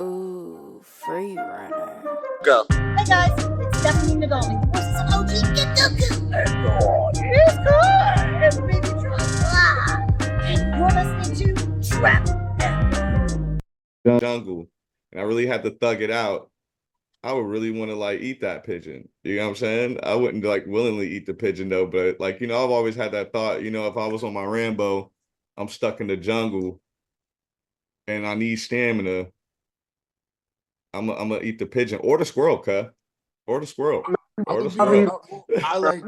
Ooh, free runner. Go. Hey guys, it's Stephanie Nadolny. This is OG Get It's good. It's baby truck. And you're listening to Trap Jungle, and I really had to thug it out, I would really want to like eat that pigeon. You know what I'm saying? I wouldn't like willingly eat the pigeon though, but like, I've always had that thought, if I was on my Rambo, I'm stuck in the jungle and I need stamina, I'm gonna eat the pigeon or the squirrel, or the squirrel. Or the squirrel. I like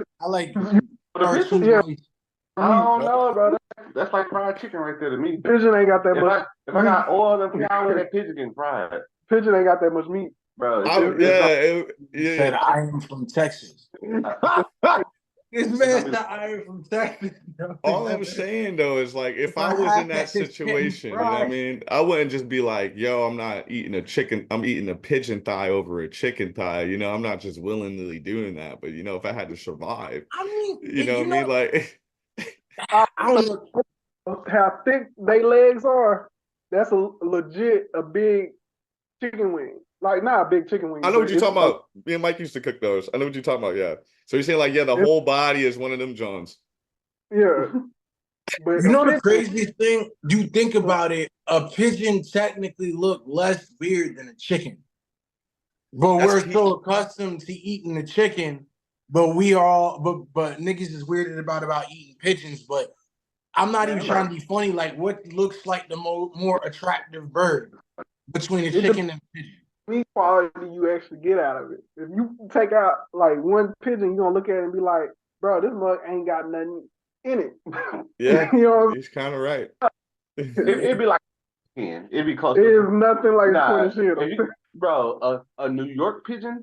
Yeah. I don't know, bro. That's like fried chicken right there to me. Pigeon ain't got that much. If I got oil and flour, that pigeon getting fried. Pigeon ain't got that much meat, bro. Yeah. Said I am from Texas. This man said I am from Texas. All I'm saying though is like, if I was in that situation, you know what I mean? I wouldn't just be like, yo, I'm not eating a chicken. I'm eating a pigeon thigh over a chicken thigh. I'm not just willingly doing that. But if I had to survive, I mean, you know what I mean? Like, I don't know how thick they legs are. That's a big chicken wing. Like, not a big chicken wing. I know what you're talking about. Me and Mike used to cook those. I know what you're talking about. Yeah. So you're saying like, yeah, the whole body is one of them Johns. Yeah. But the craziest thing, you think about it, a pigeon technically look less weird than a chicken. But we're so accustomed to eating the chicken, but but niggas is weirded about eating pigeons. But I'm not even trying to be funny. Like, what looks like the more attractive bird between a chicken and a pigeon? Meat quality you actually get out of it. If you take out like one pigeon, you're gonna look at it and be like, bro, this mug ain't got nothing in it. Yeah, he's kind of right. It'd be like it'd be close. It is nothing like shit. Bro, a New York pigeon.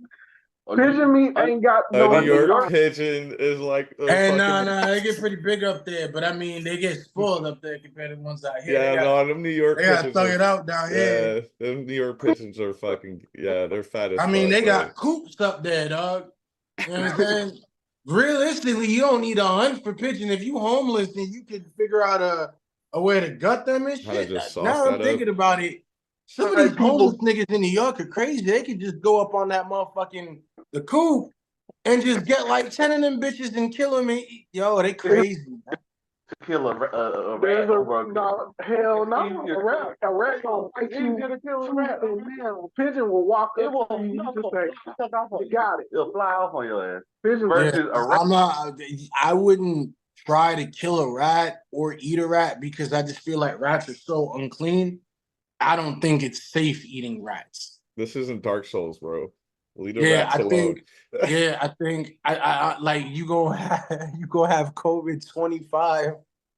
Pigeon meat ain't got no. New York pigeon is like. They get pretty big up there, but I mean, they get spoiled up there compared to the ones out here. Yeah, them New York pigeons. They gotta thug it out down here. Yeah, them New York pigeons are fucking. Yeah, they're fat as. I mean, they got coops up there, dog. You know what I'm saying? Realistically, you don't need a hunt for pigeon. If you homeless and you can figure out a way to gut them and shit. Now I'm thinking about it. Some of these homeless niggas in New York are crazy. They could just go up on that motherfucking the coop and just get like 10 of them bitches and kill them and eat. Yo, they crazy. Kill a rat. No, hell no. A rat gonna fight you. To kill a rat. A pigeon will walk up to you. Just say, you got it. It'll fly off on your ass. Pigeon versus a rat. I wouldn't try to kill a rat or eat a rat because I just feel like rats are so unclean. I don't think it's safe eating rats. This isn't Dark Souls, bro. Leave the rats alone. I think I like you gonna have COVID-25.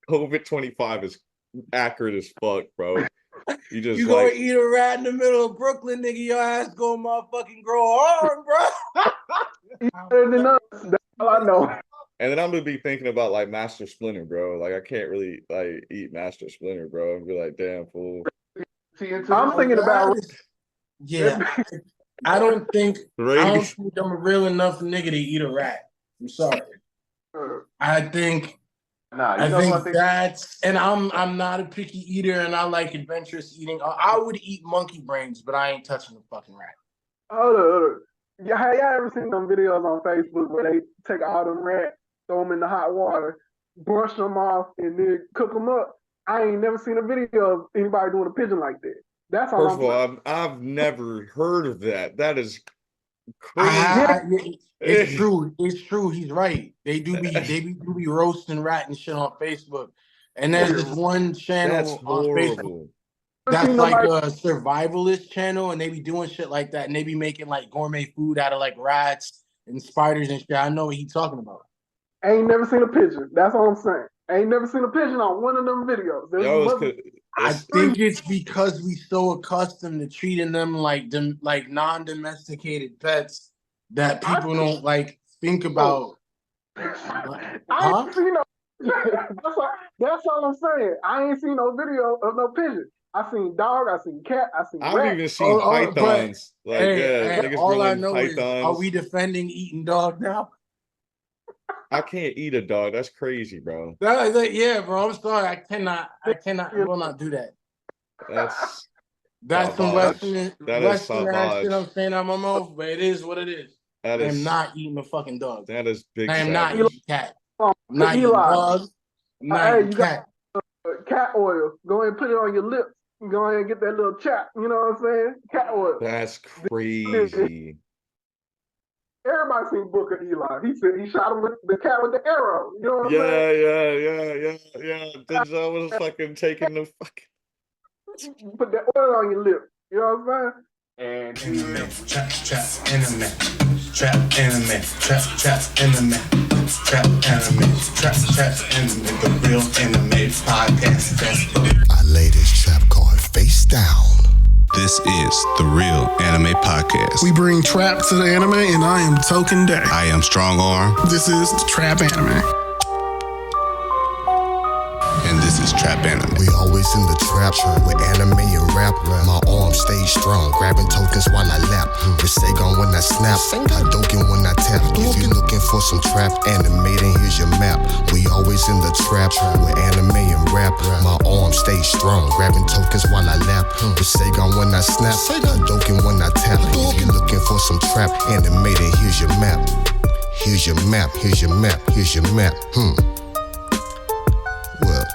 COVID-25 is accurate as fuck, bro. You gonna eat a rat in the middle of Brooklyn, nigga. Your ass gonna motherfucking grow arm, bro. Better than us. That's all I know. And then I'm gonna be thinking about like Master Splinter, bro. Like I can't really like eat Master Splinter, bro. And be like, damn fool. I'm thinking about. Yeah, I don't think I'm a real enough nigga to eat a rat. I'm sorry. I think that's, and I'm not a picky eater, and I like adventurous eating. I would eat monkey brains, but I ain't touching a fucking rat. Hold on. Yeah, have y'all ever seen them videos on Facebook where they take all them rats, throw them in the hot water, brush them off, and then cook them up? I ain't never seen a video of anybody doing a pigeon like that. That's all. First of all, I've never heard of that. That is crazy. It's true. It's true. He's right. They do be roasting rat and shit on Facebook. And there's this one channel on Facebook that's like a survivalist channel, and they be doing shit like that, and they be making like gourmet food out of like rats and spiders and shit. I know what he's talking about. I ain't never seen a pigeon. That's all I'm saying. I ain't never seen a pigeon on one of them videos. I think it's because we so accustomed to treating them like non-domesticated pets that people don't like think about. I ain't seen no. That's all I'm saying. I ain't seen no video of no pigeon. I seen dog. I seen cat. I seen rat. I've even seen pythons. All I know is, are we defending eating dog now? I can't eat a dog. That's crazy, bro. Yeah, bro. I'm sorry. I will not do that. That's some Western ass savage. shit I'm saying out my mouth, but it is what it is. I am not eating a fucking dog. That is big. I am not eating cat. I'm not eating dogs. I'm not eating cat. Cat oil. Go ahead and put it on your lips. Go ahead and get that little chap. You know what I'm saying? Cat oil. That's crazy. Everybody seen Booker Eli. He said he shot him with the cat with the arrow. You know what I'm saying? Yeah. Denzel was fucking taking the fucking. Put that oil on your lip. You know what I'm saying? And anime, trap, anime, trap, anime, trap, anime, trap, anime, trap, anime, the real anime podcast. I lay this trap card face down. This is the Real Anime Podcast. We bring trap to the anime, and I am Token Day. I am Strong Arm. This is the Trap Anime. And this is Trap Anime. We always in the trap with anime and rap. My arms stay strong, grabbing tokens while I lap. With Seigon when I snap, Hadoken when I tap. If you're looking for some trap anime, then here's your map. We always in the trap with anime and rap. My arms stay strong, grabbing tokens while I lap. With Seigon when I snap, Hadoken when I tap. If you're looking for some trap anime, then here's your map. Here's your map, here's your map, here's your map. Well,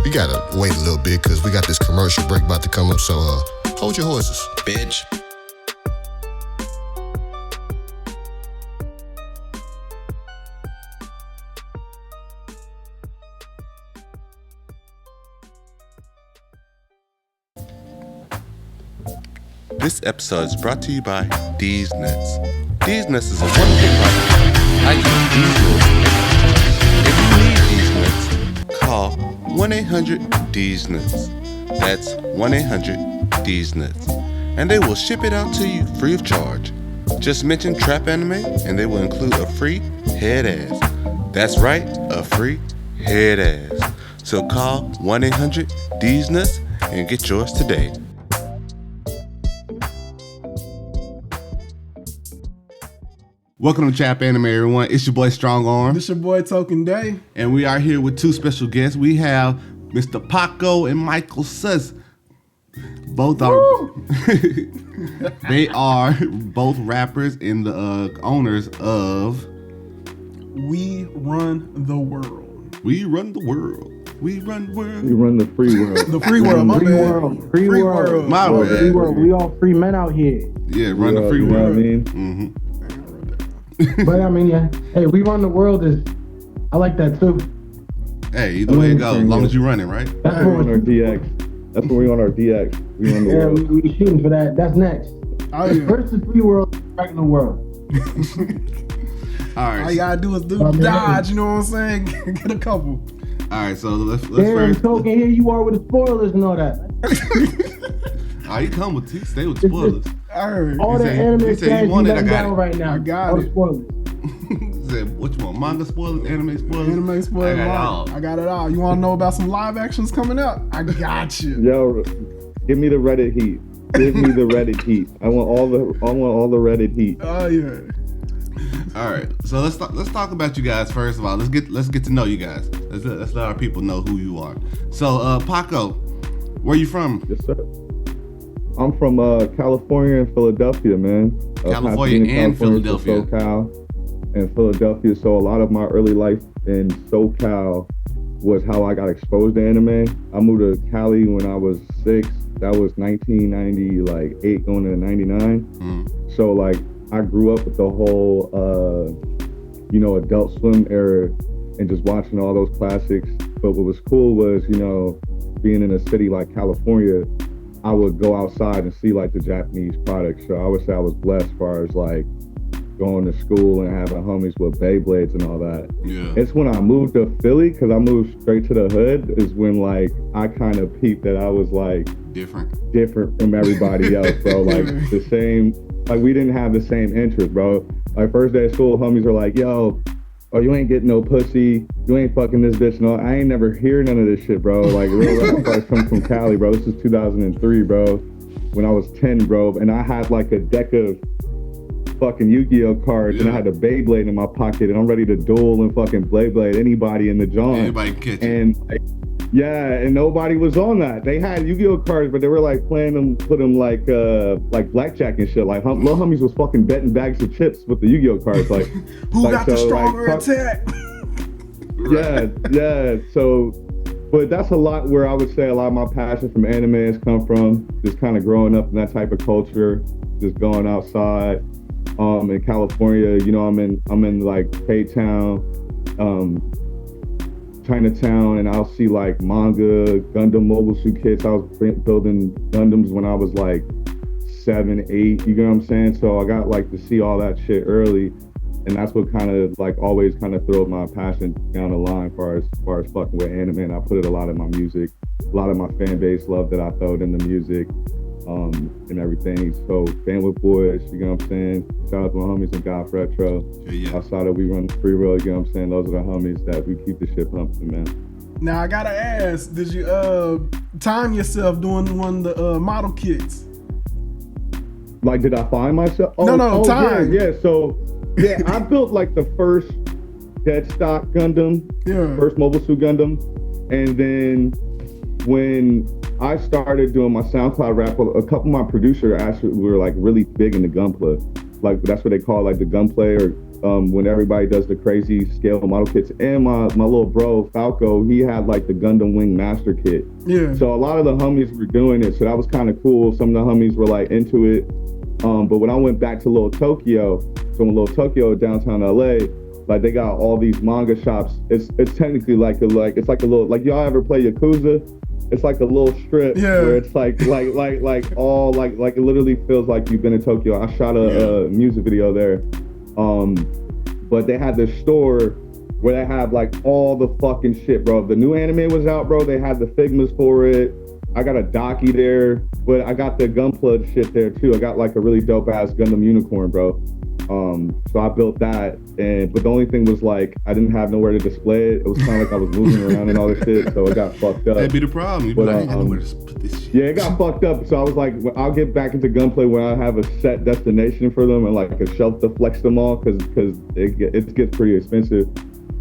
we gotta wait a little bit because we got this commercial break about to come up, so hold your horses. Bitch. This episode is brought to you by D's Nuts. D's Nuts is a wonderful product. I use D's Nuts. If you need D's Nuts, call 1-800-D's-NUTS. That's 1-800-D's-NUTS. And they will ship it out to you free of charge. Just mention Trap Anime and they will include a free head ass. That's right, a free head ass. So call 1-800-D's-NUTS and get yours today. Welcome to Trap Anime, everyone. It's your boy Strong Arm. This your boy Token Day. And we are here with two special guests. We have Mr. Paco and Michael Seuss. Both are they are both rappers and the owners of We Run the World. We Run the World. We run the world. We run the free world. The free world, my bad. Free world. My bad. Free world. We all free men out here. Yeah, run the free world. You know what I mean? Mm-hmm. But I mean, yeah. Hey, we run the world is. I like that too. Hey, either way it goes, as long as you're running, right? That's right. We're on our DX. That's when we on our DX. We run the world. We shooting for that. That's next. Oh, yeah. First is free world, second the world. All right. All you gotta do is do dodge. You know what I'm saying? Get a couple. All right, so let's first. Token, here you are with the spoilers and all that. Oh, you come with stay with spoilers. All the anime fans you let down right now. I got it. Spoilers. Said, what you want? Manga spoilers, anime spoilers? Anime spoilers. I got it all. You want to know about some live actions coming up? I got you. Yo, give me the Reddit heat. Give me the Reddit heat. I want all the Reddit heat. Oh yeah. All right, so let's talk about you guys first of all. Let's get to know you guys. Let's let our people know who you are. So, Paco, where you from? Yes, sir. I'm from California and Philadelphia, man. California and Philadelphia. SoCal and Philadelphia. So a lot of my early life in SoCal was how I got exposed to anime. I moved to Cali when I was 6. That was 1998 going into 99. So like I grew up with the whole, Adult Swim era and just watching all those classics. But what was cool was, being in a city like California, I would go outside and see like the Japanese products. So I would say I was blessed as far as like going to school and having homies with Beyblades and all that. Yeah. It's when I moved to Philly, because I moved straight to the hood, is when like I kind of peeped that I was like different from everybody else, bro. Like the same, like we didn't have the same interest, bro. Like first day of school, homies were like, yo, oh, you ain't getting no pussy, you ain't fucking this bitch, no. I ain't never hear none of this shit, bro. Like real rap stars come from Cali, bro. This is 2003, bro. When I was 10, bro, and I had like a deck of fucking Yu-Gi-Oh cards, and I had a Beyblade in my pocket, and I'm ready to duel and fucking Blade anybody in the joint. Anybody can catch and like, Yeah, and nobody was on that. They had Yu-Gi-Oh cards, but they were like playing them, put them like blackjack and shit. Like Lil Homies was fucking betting bags of chips with the Yu-Gi-Oh cards. Like who like, got the stronger attack? Yeah. So, but that's a lot where I would say a lot of my passion from anime has come from. Just kind of growing up in that type of culture, just going outside. In California, you know, I'm in like K-Town, Chinatown, and I'll see like manga, Gundam mobile suit kits. I was building Gundams when I was like 7, 8, you know what I'm saying? So I got like to see all that shit early, and that's what kind of like always kind of throwed my passion down the line as far as fucking with anime. And I put it a lot in my music. A lot of my fan base loved that I throwed in the music, and everything. So Bandwidth Boys, you know what I'm saying? Shout out to my homies in God Retro. Yeah. Outside of We Run the Free Road, you know what I'm saying? Those are the homies that we keep the shit pumping, man. Now I gotta ask, did you time yourself doing one of the model kits? Like, did I find myself? Time. Yeah. So, yeah, I built like the first dead stock Gundam, first mobile suit Gundam, and then when I started doing my SoundCloud rap, a couple of my producers actually were like really big into gunplay. Like that's what they call like the gunplay, or when everybody does the crazy scale model kits. And my little bro Falco, he had like the Gundam Wing Master Kit. Yeah. So a lot of the homies were doing it, so that was kind of cool. Some of the homies were like into it. But when I went back to Little Tokyo, downtown LA, like they got all these manga shops. It's technically like a little, like y'all ever play Yakuza? It's like a little strip where it's like all like it literally feels like you've been in Tokyo. I shot a music video there. But they had this store where they have like all the fucking shit, bro. The new anime was out, bro. They had the Figmas for it. I got a Daki there, but I got the Gunpla shit there too. I got like a really dope ass Gundam unicorn, bro. So I built that, but the only thing was like I didn't have nowhere to display it. It was kind of like I was moving around and all this shit, so it got fucked up. That'd be the problem. You'd be like, I know where to put this shit. Yeah, it got fucked up. So I was like, I'll get back into gunplay when I have a set destination for them and like a shelf to flex them all, because it gets pretty expensive.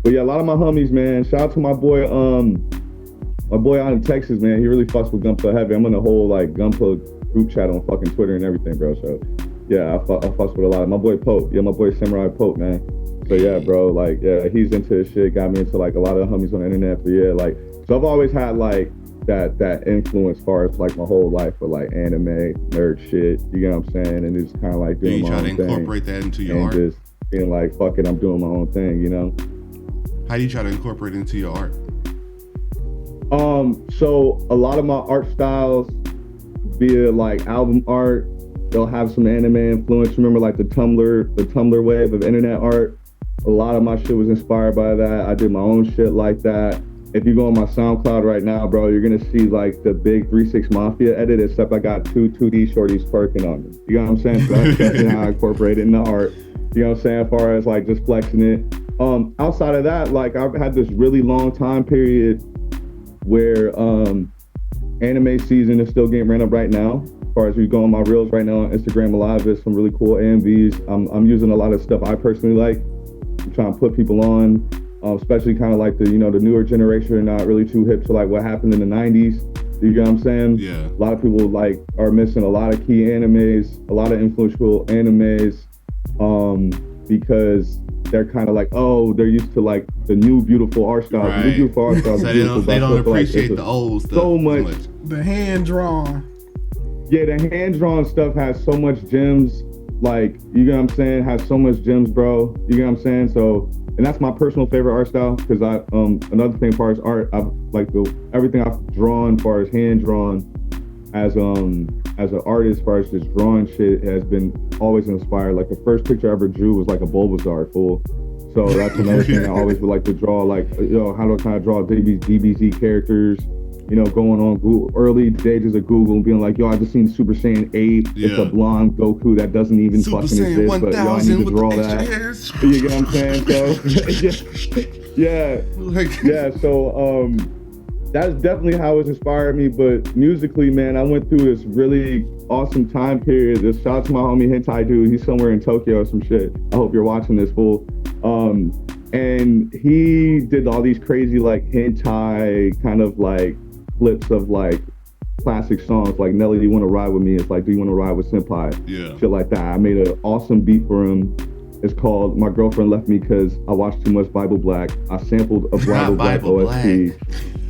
But yeah, a lot of my homies, man. Shout out to my boy out in Texas, man. He really fucks with gunplay heavy. I'm in a whole like gunplay group chat on fucking Twitter and everything, bro. So yeah, I fucks with a lot of my boy Pope. Yeah, my boy Samurai Pope, man. So yeah, bro, like yeah, he's into this shit. Got me into like a lot of the homies on the internet. But yeah, like so I've always had like that influence as far as like my whole life with like anime, nerd shit. You know what I'm saying? And it's kind of like doing my own thing. You try to incorporate that into your art? And just being like, fuck it, I'm doing my own thing. You know? How do you try to incorporate it into your art? So a lot of my art styles, via like album art, they'll have some anime influence. Remember like the Tumblr wave of internet art? A lot of my shit was inspired by that. I did my own shit like that. If you go on my SoundCloud right now, bro, you're gonna see like the big 3-6 Mafia edit, except I got 2D shorties twerking on them. You know what I'm saying? So that's definitely how I incorporate it in the art. You know what I'm saying? As far as like just flexing it. Outside of that, like I've had this really long time period where anime season is still getting ran up right now. As far as we go on my reels right now on Instagram Live, there's some really cool AMVs. I'm using a lot of stuff I personally like. I'm trying to put people on, especially kind of like the newer generation are not really too hip to like what happened in the 90s. You know what I'm saying? Yeah. A lot of people like are missing a lot of key animes, a lot of influential animes, because they're kind of like, oh, they're used to like the new beautiful art style. Right. The new beautiful art style. So they don't appreciate like the old stuff so much. The hand drawn. Yeah, the hand drawn stuff has so much gems. Like, you know what I'm saying? Has so much gems, bro. You know what I'm saying? So, and that's my personal favorite art style, because another thing as far as art, I've like everything I've drawn as far as hand drawn as an artist, as far as just drawing shit, has been always inspired. Like the first picture I ever drew was like a Bulbasaur, fool. So that's another thing I always would like to draw. Like, how do I kind of draw DBZ characters? Going on Google, early stages of Google, and being like, I just seen Super Saiyan 8. Yeah. It's a blonde Goku that doesn't even Super fucking Saiyan exist, 1000 but I need to draw that. You get what I'm saying? So, that's definitely how it's inspired me. But musically, man, I went through this really awesome time period. This shout out to my homie Hentai Dude. He's somewhere in Tokyo or some shit. I hope you're watching this, fool. And he did all these crazy like hentai kind of like flips of like classic songs like Nelly, Do You Want to Ride With Me? It's like, Do You Want to Ride With Senpai? Yeah. Shit like that. I made an awesome beat for him. It's called My Girlfriend Left Me Because I Watched Too Much Bible Black. I sampled a Bible Black OST.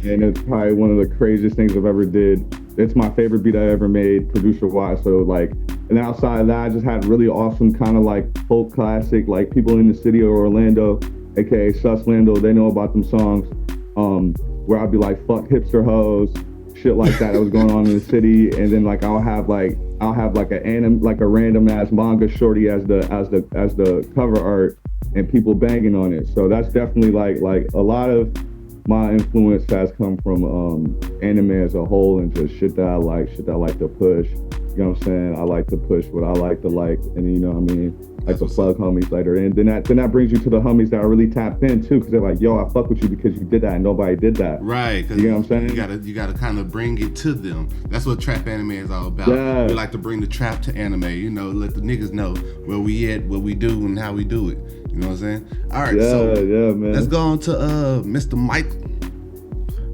And it's probably one of the craziest things I've ever did. It's my favorite beat I ever made, producer-wise. So like, and outside of that, I just had really awesome kind of like folk classic, like people in the city of Orlando, aka Seuss Lando, they know about them songs, where I'd be like, fuck hipster hoes, shit like that was going on in the city. And then like I'll have like a random ass manga shorty as the cover art and people banging on it. So that's definitely like a lot of my influence has come from anime as a whole and just shit that I like to push. You know what I'm saying? I like to push what I like to like, and you know what I mean? Like the plug homies later. And then that brings you to the homies that are really tapped in too, because they're like, yo, I fuck with you because you did that and nobody did that. Right. You know what I'm saying? You gotta kind of bring it to them. That's what trap anime is all about. Yeah. We like to bring the trap to anime, you know, let the niggas know where we at, what we do, and how we do it. You know what I'm saying? All right, man. Let's go on to Mr.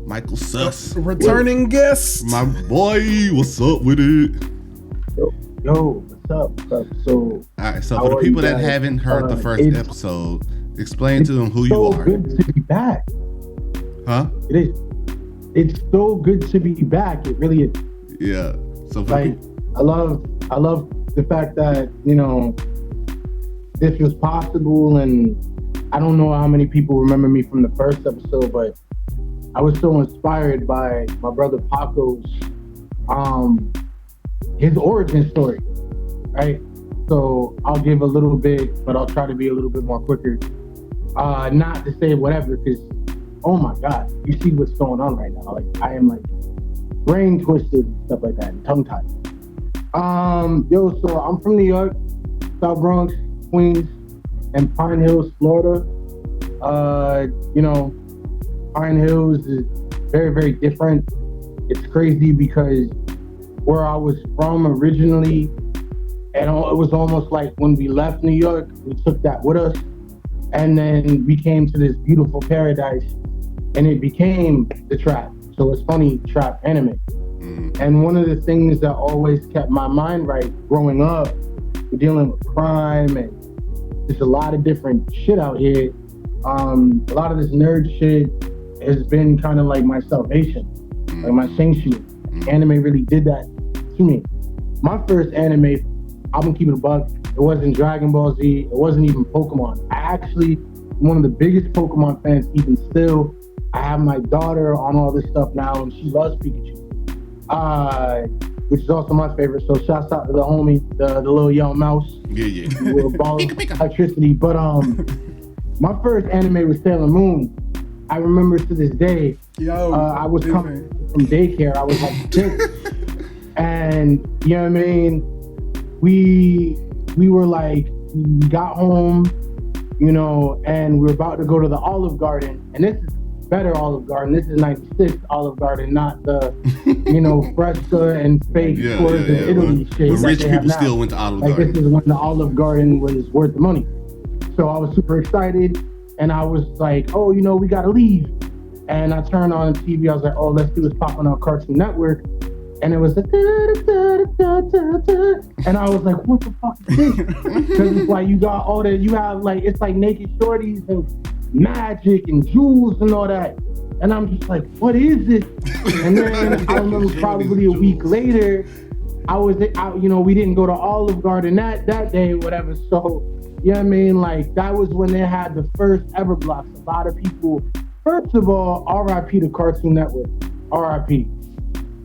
Michael Seuss. Returning guest. My boy, what's up with it? Yo, what's up? So, all right, so for the people that haven't heard the first episode, explain to them who you are. It's so good to be back. Huh? It is. It's so good to be back. It really is. Yeah. So like, I love the fact that, you know, this was possible, and I don't know how many people remember me from the first episode, but I was so inspired by my brother Paco's his origin story, right? So I'll give a little bit, but I'll try to be a little bit more quicker. Not to say whatever, because oh my God, you see what's going on right now. Like I am like brain twisted and stuff like that, and tongue tied. So I'm from New York, South Bronx, Queens, and Pine Hills, Florida. You know, Pine Hills is very, very different. It's crazy because where I was from originally, and it was almost like when we left New York, we took that with us, and then we came to this beautiful paradise, and it became the trap. So it's funny, trap anime. And one of the things that always kept my mind right growing up, we're dealing with crime and there's a lot of different shit out here. A lot of this nerd shit has been kind of like my salvation, like my sanctuary. Anime really did that to me. My first anime, I'm gonna keep it a buck, it wasn't Dragon Ball Z, it wasn't even Pokemon. I actually am one of the biggest Pokemon fans even still. I have my daughter on all this stuff now and she loves Pikachu. Which is also my favorite. So shouts out to the homie, the little young mouse. Yeah. With a ball of electricity. But my first anime was Sailor Moon. I remember to this day. I was coming from daycare. I was like 6, and you know what I mean. We were like, we got home, you know, and we were about to go to the Olive Garden, and this is better Olive Garden. This is 96 Olive Garden, not the, you know, Fresca and fake stores in Italy shit. But rich people still went to Olive Garden. Like this is when the Olive Garden was worth the money. So I was super excited, and I was like, oh, you know, we gotta leave. And I turned on the TV. I was like, oh, let's do this popping on Cartoon Network. And it was like, and I was like, what the fuck is this? Because it's like you got all that, you have like, it's like naked shorties and magic and jewels and all that. And I'm just like, what is this? And then I remember probably a week later, I was out, you know, we didn't go to Olive Garden that day, whatever. So, you know what I mean? Like, that was when they had the first ever blocks. A lot of people, first of all, RIP to Cartoon Network. RIP.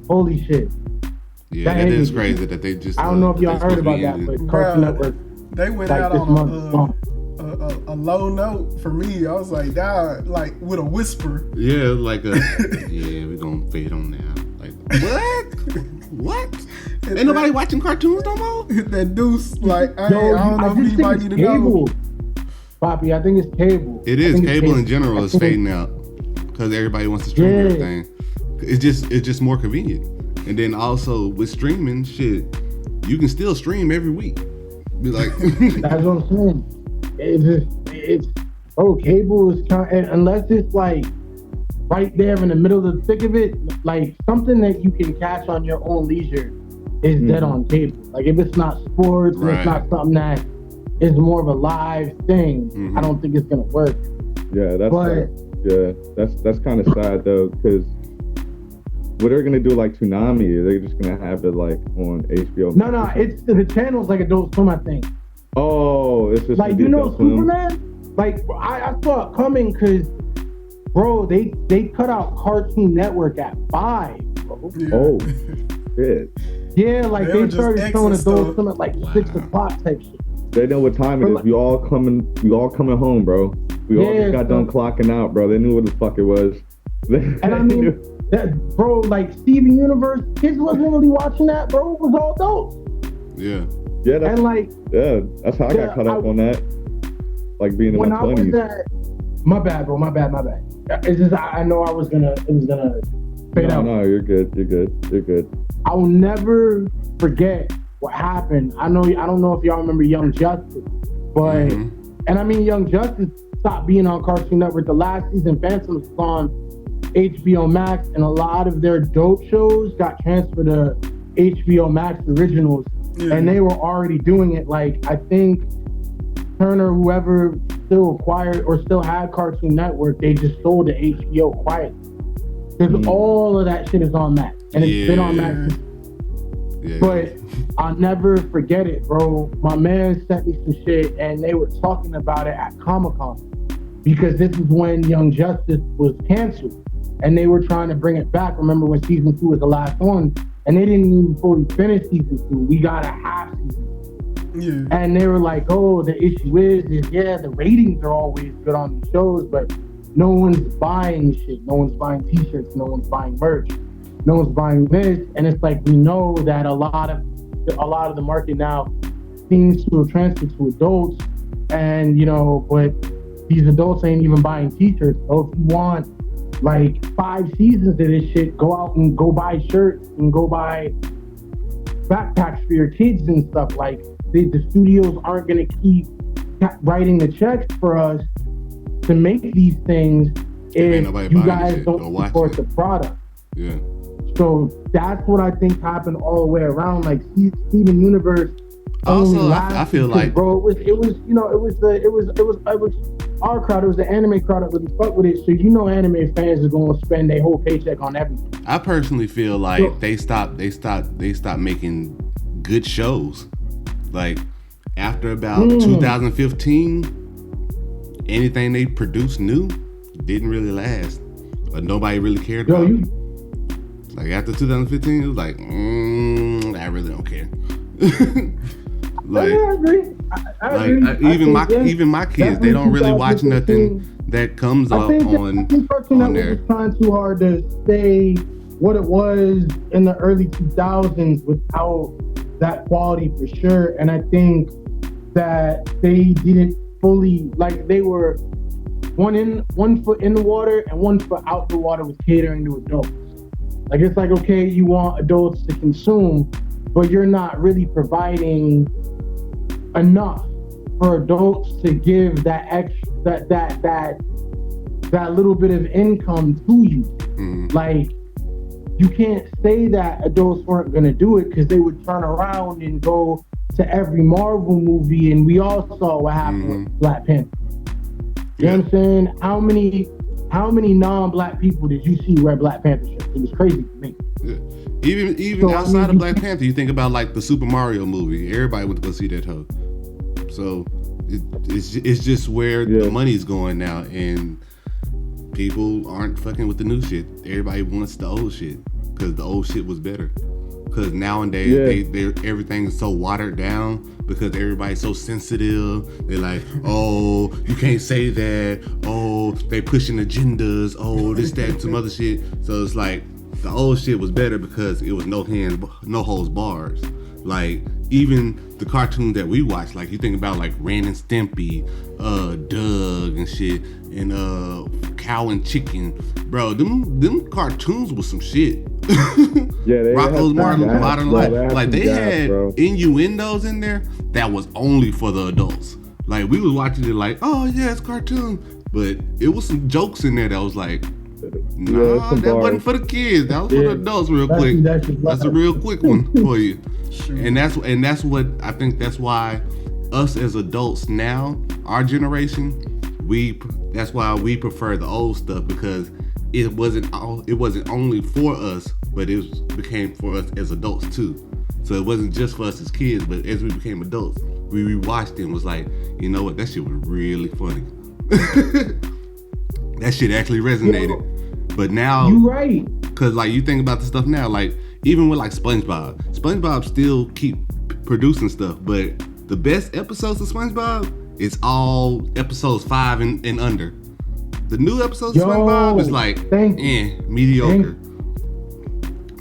Holy shit. Yeah, that is crazy that they just. I don't know if y'all heard about that, but Cartoon Network. They went like out on a low note for me. I was like, that, like with a whisper. Yeah, like a, yeah, we're gonna fade on now. Like, what? Ain't nobody watching cartoons no more? That Deuce, like, I don't know if anybody need to know. Poppy, I think it's cable. It is. Cable in general is fading out because everybody wants to stream everything. It's just more convenient. And then also with streaming, shit, you can still stream every week. Be like, that's what I'm saying. Oh, cable is unless it's like right there in the middle of the thick of it, like something that you can catch on your own leisure is dead on cable. Like if it's not sports and it's not something that is more of a live thing, I don't think it's gonna work. Yeah, that's kind of sad though, because what are they gonna do like Toonami? They're just gonna have it like on HBO. No, it's the channel's like Adult Swim, I think. Oh, it's just like Superman. Like I saw it coming because, bro, they cut out Cartoon Network at 5. Bro. Yeah. Oh, shit. Yeah, like they started showing Adult Swim at like 6 o'clock type shit. They know what time it is. We all coming home, bro. We all just got done clocking out, bro. They knew what the fuck it was. And I mean, bro, like Steven Universe, kids wasn't really watching that, bro. It was all adults. Yeah. Yeah, that's how I got caught up on that. Like being in my 20s. My bad, bro. My bad. It's just I know it was gonna fade out. No, you're good. I'll never forget what happened. I don't know if y'all remember Young Justice, but and I mean Young Justice stopped being on Cartoon Network. The last season, Phantom was on HBO Max, and a lot of their dope shows got transferred to HBO Max originals, and they were already doing it. Like I think Turner, whoever still acquired or still had Cartoon Network, they just sold to HBO quietly. Because all of that shit is on Max, and it's been on Max. But I'll never forget it, bro. My man sent me some shit, and they were talking about it at Comic-Con because this is when Young Justice was canceled, and they were trying to bring it back. Remember when season 2 was the last one, and they didn't even fully finish season 2. We got a half season. Yeah. And they were like, oh, the issue is the ratings are always good on these shows, but no one's buying shit. No one's buying t-shirts. No one's buying merch. No one's buying this. And it's like, we know that a lot of the market now seems to have transferred to adults, and but these adults ain't even buying t-shirts. So if you want like 5 seasons of this shit, go out and go buy shirts and go buy backpacks for your kids and stuff. Like the studios aren't going to keep writing the checks for us to make these things if you guys don't support the product. Yeah. So that's what I think happened all the way around. Like Steven Universe. Also, I feel like, bro, it was our crowd. It was the anime crowd that really fucked with it. So anime fans are going to spend their whole paycheck on everything. I personally feel like they stopped making good shows. Like after about 2015, anything they produced new didn't really last, but nobody really cared about it. Like after 2015, it was like, I really don't care. Like, I agree. I agree. Even my kids, they don't really watch nothing that comes up on there. Was trying too hard to say what it was in the early 2000s without that quality for sure. And I think that they didn't fully, like, they were one foot in the water and 1 foot out the water with catering to adults. Like, it's like, okay, you want adults to consume, but you're not really providing enough for adults to give that extra, that little bit of income to you. Like, you can't say that adults weren't gonna do it, because they would turn around and go to every Marvel movie, and we all saw what happened with Black Panther. You know what I'm saying? How many non-black people did you see wear Black Panther shirts? It was crazy to me. Yeah. Even outside of Black Panther, you think about like the Super Mario movie. Everybody went to go see that hoe. So it's just where the money's going now, and people aren't fucking with the new shit. Everybody wants the old shit because the old shit was better. Because nowadays everything is so watered down because everybody's so sensitive. They're like, oh, you can't say that. Oh, they pushing agendas. Oh, this, that, and some other shit. So it's like the old shit was better because it was no holds bars. Like even the cartoons that we watch, like you think about like Ren and Stimpy, Doug and shit, and Cow and Chicken, bro. Them cartoons was some shit. Yeah, they Rocko's Modern Life. Like they had innuendos in there that was only for the adults. Like we was watching it like, oh yeah, it's cartoon, but it was some jokes in there that was like, nah, that wasn't for the kids. That was for the adults. Real quick. That's a real quick one for you. Sure. And that's what I think. That's why us as adults now, our generation, that's why we prefer the old stuff, because it wasn't only for us, but it became for us as adults too. So it wasn't just for us as kids, but as we became adults, we rewatched it and was like, you know what, that shit was really funny. That shit actually resonated. But now, you right. Cause like you think about the stuff now, like even with like SpongeBob still keep producing stuff, but the best episodes of SpongeBob is all episodes 5 and under. The new episodes of SpongeBob is like, mediocre.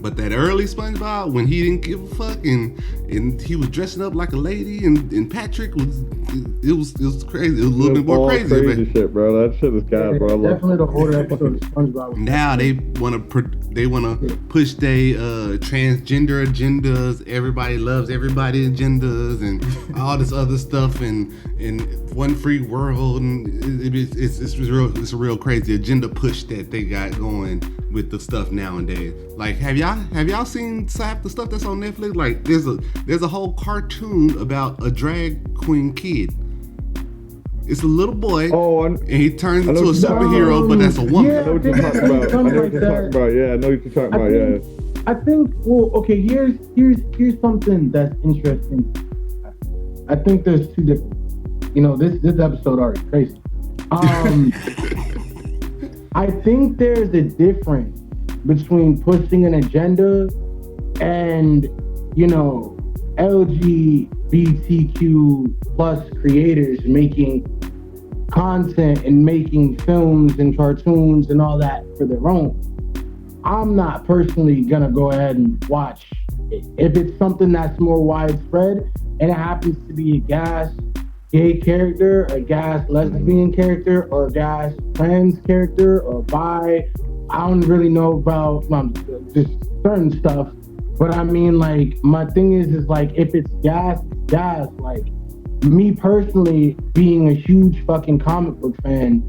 But that early SpongeBob, when he didn't give a fuck and he was dressing up like a lady and Patrick was crazy. It was a little bit more crazy. Crazy shit, bro. That shit is God, bro. Definitely the older episode of SpongeBob. Now they wanna push their transgender agendas. Everybody loves everybody agendas and all this other stuff and one free world, and it's a real crazy agenda push that they got going with the stuff nowadays. Like, have y'all seen half the stuff that's on Netflix? Like, there's a whole cartoon about a drag queen kid. It's a little boy, and he turns into a superhero, but that's a woman. I know what you're talking about. I know what you're talking about. Yeah, I know what you're talking about. Yeah. I think. Well, okay. Here's something that's interesting. I think there's two different. This episode already crazy. I think there's a difference between pushing an agenda and, LGBTQ plus creators making content and making films and cartoons and all that for their own. I'm not personally gonna go ahead and watch it. If it's something that's more widespread and it happens to be a gay character, a gas lesbian character, or a gas trans character, or bi. I don't really know about just certain stuff, but I mean, like, my thing is like, if it's gas, like, me personally, being a huge fucking comic book fan,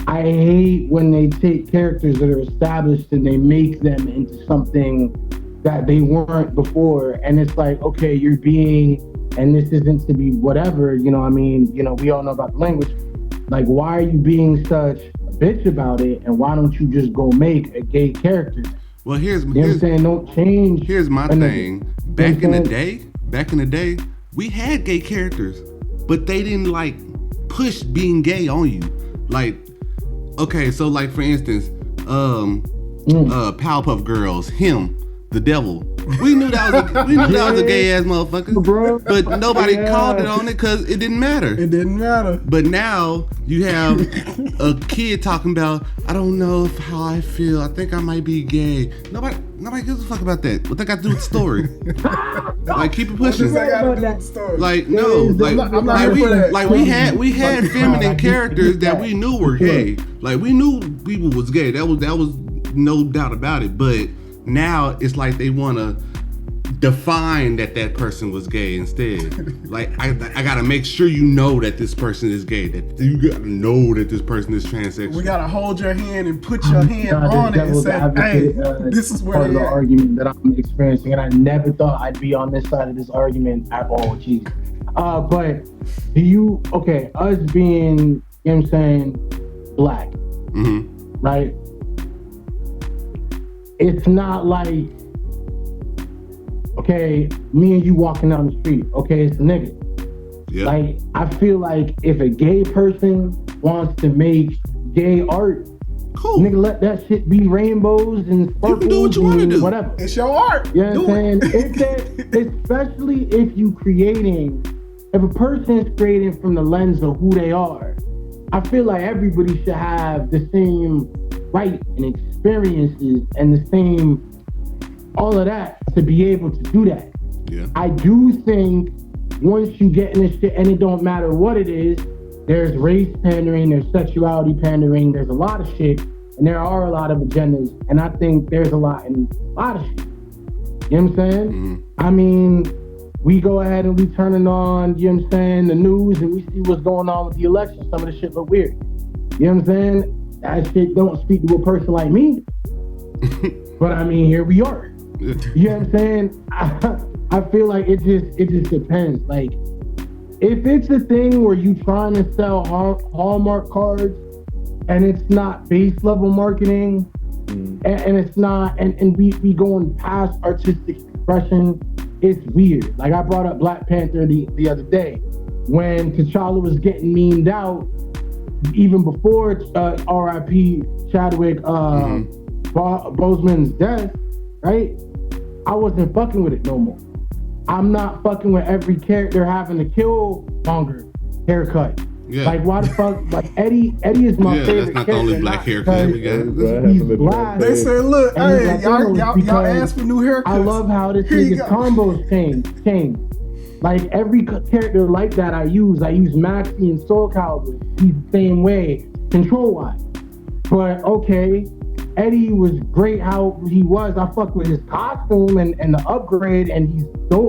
I hate when they take characters that are established and they make them into something that they weren't before, and it's like, okay, you're being, and this isn't to be whatever, we all know about the language. Like, why are you being such a bitch about it? And why don't you just go make a gay character? Well, here's what I'm saying. Don't change. Here's my thing. Back in the day, we had gay characters, but they didn't like push being gay on you. Like, okay, so like for instance, Powerpuff Girls, him, the devil. We knew that was a gay ass motherfucker, bro. But nobody called it on it because it didn't matter. It didn't matter. But now you have a kid talking about, I don't know how I feel. I think I might be gay. Nobody gives a fuck about that. What they got to do with the story? Like, keep it pushing. Like, no, we had feminine characters that we knew were gay. Like, we knew people was gay. That was no doubt about it. But now it's like they want to define that person was gay instead. Like, I gotta make sure you know that this person is gay. That you gotta know that this person is transsexual. We gotta hold your hand and put your hand on it and say, "Hey, this is where part of the argument that I'm experiencing," and I never thought I'd be on this side of this argument at all. Jeez. But us being, black, right? It's not like, okay, me and you walking down the street, okay, it's a nigga. Yep. Like, I feel like if a gay person wants to make gay art, cool, nigga, let that shit be rainbows and sparkles. You can do what you want to do. Whatever. It's your art. You know what I'm saying? Especially if a person is creating from the lens of who they are, I feel like everybody should have the same right and experiences and the same all of that to be able to do that. Yeah. I do think once you get in this shit, and it don't matter what it is, there's race pandering, there's sexuality pandering, there's a lot of shit, and there are a lot of agendas, and I think there's a lot of shit. You know what I'm saying? I mean, we go ahead and we turning on, you know what I'm saying, the news, and we see what's going on with the election. Some of the shit look weird. You know what I'm saying? That shit don't speak to a person like me. But I mean, here we are. You know what I'm saying? I feel like it just depends. Like, if it's a thing where you trying to sell Hallmark cards and it's not base level marketing, and it's not, and we going past artistic expression, it's weird. Like, I brought up Black Panther the other day when T'Challa was getting memed out, even before R.I.P. Chadwick Boseman's death, right? I wasn't fucking with it no more. I'm not fucking with every character having a Killmonger haircut. Yeah. Like, why the fuck? Like, Eddie is my favorite. That's not the only black haircut we got. He's black. They said, look, hey, y'all asked for new haircuts. I love how this nigga's combos change. Like, every character like that I use Maxie and Soul Calibur. He's the same way, control-wise. But, okay, Eddie was great how he was. I fucked with his costume and the upgrade, and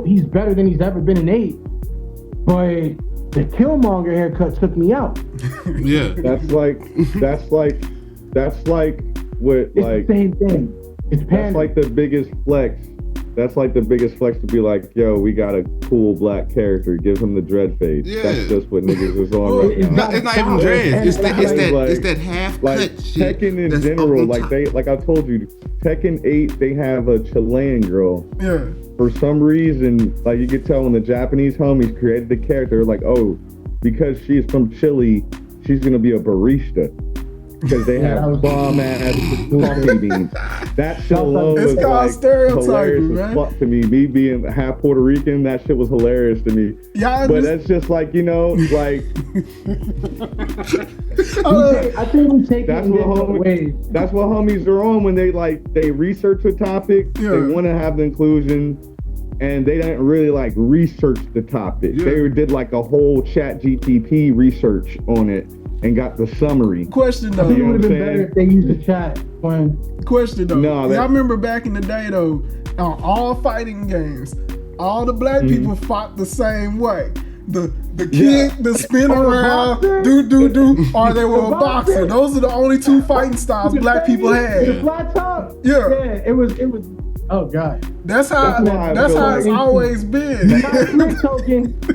he's better than he's ever been in 8. But the Killmonger haircut took me out. Yeah. That's like what, it's like, the same thing. It's that's like the biggest flex. That's like the biggest flex to be like, yo, we got a cool black character. Give him the dread fade. Yeah. That's just what niggas is on right now. It's not even dread. It's that half like, cut shit. Tekken in general, like I told you, Tekken 8, they have a Chilean girl. Yeah. For some reason, like, you could tell when the Japanese homies created the character, like, oh, because she's from Chile, she's gonna be a barista. Because they have bomb ass coffee beans. That shit alone was like hilarious as fuck to me. Me being half Puerto Rican, that shit was hilarious to me. Yeah, but that's just like, you know, like. I think we take that's what homies are on when they research a topic. Yeah. They want to have the inclusion, and they didn't really like research the topic. Yeah. They did like a whole ChatGPT research on it and got the summary. Question though. It would have been better if they used the chat. Question though. Y'all remember back in the day though, on all fighting games, all the black people fought the same way. The kick, the spin around, do, or they were a boxer. Those are the only two fighting styles black people had. The flat top. Yeah. It was. Oh God. That's how it's always been.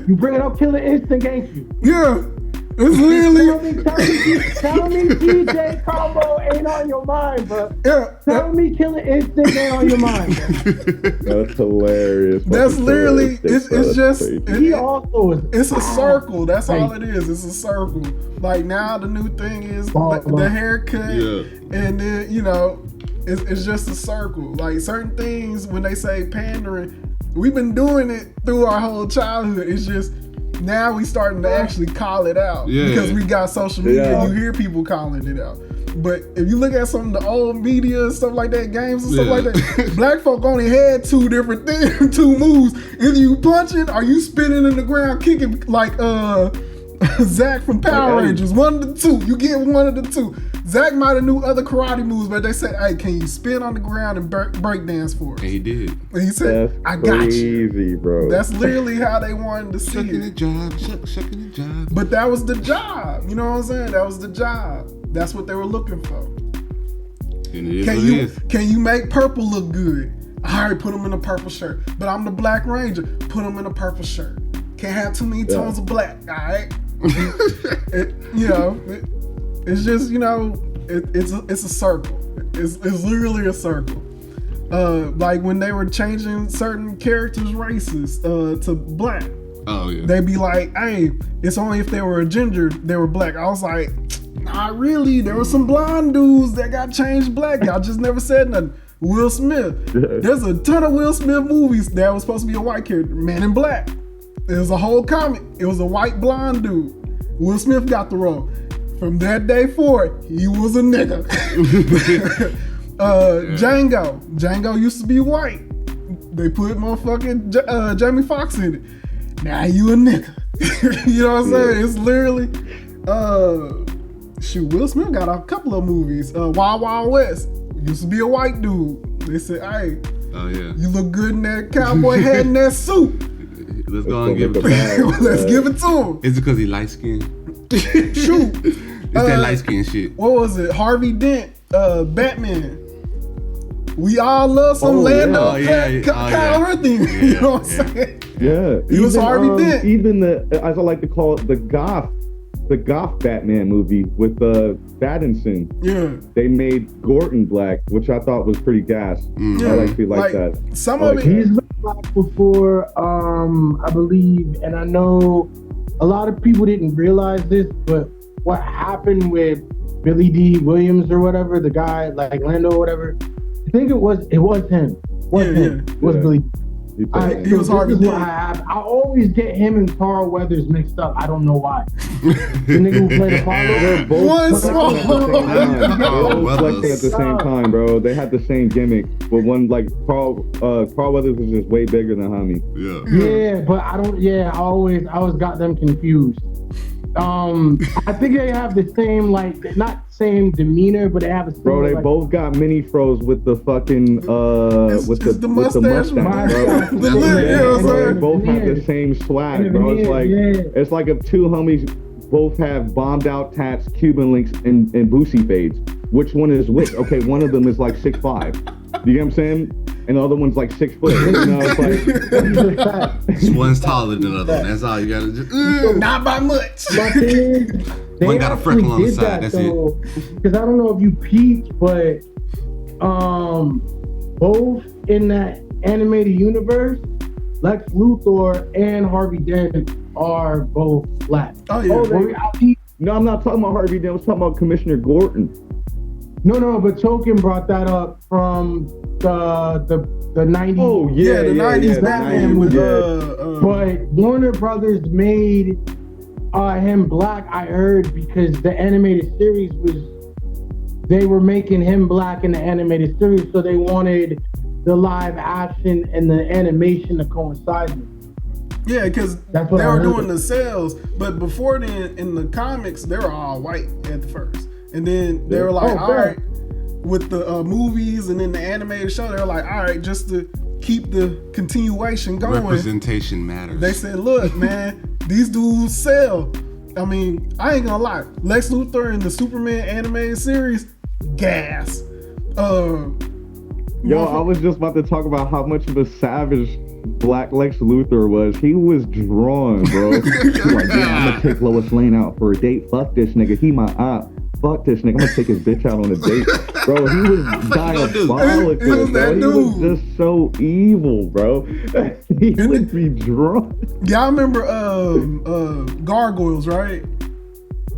You bring it up, Killer Instinct, ain't you? Yeah. It's literally. Tell me DJ combo ain't on your mind, bro. Yeah. Tell me Killer Instinct ain't on your mind, bro. That's hilarious. That's literally. It's just. It's a circle. That's all it is. It's a circle. Like, now the new thing is the haircut, and then, you know, it's just a circle. Like, certain things, when they say pandering, we've been doing it through our whole childhood. It's just. Now we starting to actually call it out because we got social media and you hear people calling it out. But if you look at some of the old media and stuff like that, games and stuff like that, black folk only had two different things, two moves. Either you punching or you spinning in the ground, kicking like Zach from Power Rangers. One of the two. You get one of the two. Zach might have knew other karate moves, but they said, hey, can you spin on the ground and break dance for us? And he did. And he said, that's I got crazy, you. Bro. That's literally how they wanted to see it. Shucking the job. But that was the job. You know what I'm saying? That was the job. That's what they were looking for. And it is can you make purple look good? I already put him in a purple shirt. But I'm the Black Ranger. Put him in a purple shirt. Can't have too many tones of black, all right? It's just, you know, it's a circle. It's literally a circle. Like when they were changing certain characters' races to black. Oh yeah. They'd be like, hey, it's only if they were a ginger they were black. I was like, not really. There were some blonde dudes that got changed black. Y'all just never said nothing. Will Smith. There's a ton of Will Smith movies that was supposed to be a white character. Man in Black. It was a whole comic. It was a white blonde dude. Will Smith got the role. From that day forward, he was a nigga. Django used to be white. They put motherfucking Jamie Foxx in it. Now you a nigga. You know what I'm saying? It's literally, Will Smith got a couple of movies. Wild Wild West used to be a white dude. They said, hey, you look good in that cowboy hat and that suit. Let's go and give it. Let's give it to him. Is it because he light skinned? Shoot. It's that light skin shit. What was it? Harvey Dent, Batman. We all love some Lando Calrissian. You know what I'm saying? Yeah. He was Harvey Dent. Even as I like to call it, the goth Batman movie with Pattinson. Yeah. They made Gordon black, which I thought was pretty gas. Yeah. I actually like that. Some of it. He's been black before, I believe, and I know a lot of people didn't realize this, but what happened with Billy D. Williams or whatever, the guy like Lando or whatever, I think it was him. It was Billy. He was Harvey Dent. I always get him and Carl Weathers mixed up. I don't know why. The nigga who played Apollo. They're both flexing at the same time, bro. They had the same gimmick, but one like Carl Weathers was just way bigger than Hummy. Yeah, but I always got them confused. I think they have the same, like, not same demeanor, but they have the same. Bro, they both got mini fros with the fucking with the mustache, bro. They both have the same swag, bro. It's like if two homies both have bombed out tats, Cuban links, and Boosie fades. Which one is which? Okay, one of them is like 6'5". You get what I'm saying? And the other one's like 6 foot. You know, it's like one's taller than the other one. That's all you gotta do. Not by much. One got a freckle on the side. That's it. Because I don't know if you peeped, but both in that animated universe, Lex Luthor and Harvey Dent are both black. Oh yeah. No, I'm not talking about Harvey Dent. I was talking about Commissioner Gordon. No, but Token brought that up from the 90s. Oh yeah, the 90s Batman was but Warner Brothers made him black, I heard, because the animated series they were making him black in the animated series, so they wanted the live action and the animation to coincide with. Yeah, because they were doing the sales, but before then in the comics they were all white at the first. And then they were like, all right, with the movies and then the animated show, they were like, all right, just to keep the continuation going. Representation matters. They said, look, man, these dudes sell. I mean, I ain't gonna lie. Lex Luthor in the Superman animated series, gas. Yo, I was just about to talk about how much of a savage Black Lex Luthor was. He was drawn, bro. He was like, yeah, I'm gonna take Lois Lane out for a date. Fuck this nigga. He my op. Fuck this nigga. I'm gonna take his bitch out on a date. Bro, he was diabolical, bro. He was just so evil, bro. He would be drunk. Y'all remember Gargoyles, right?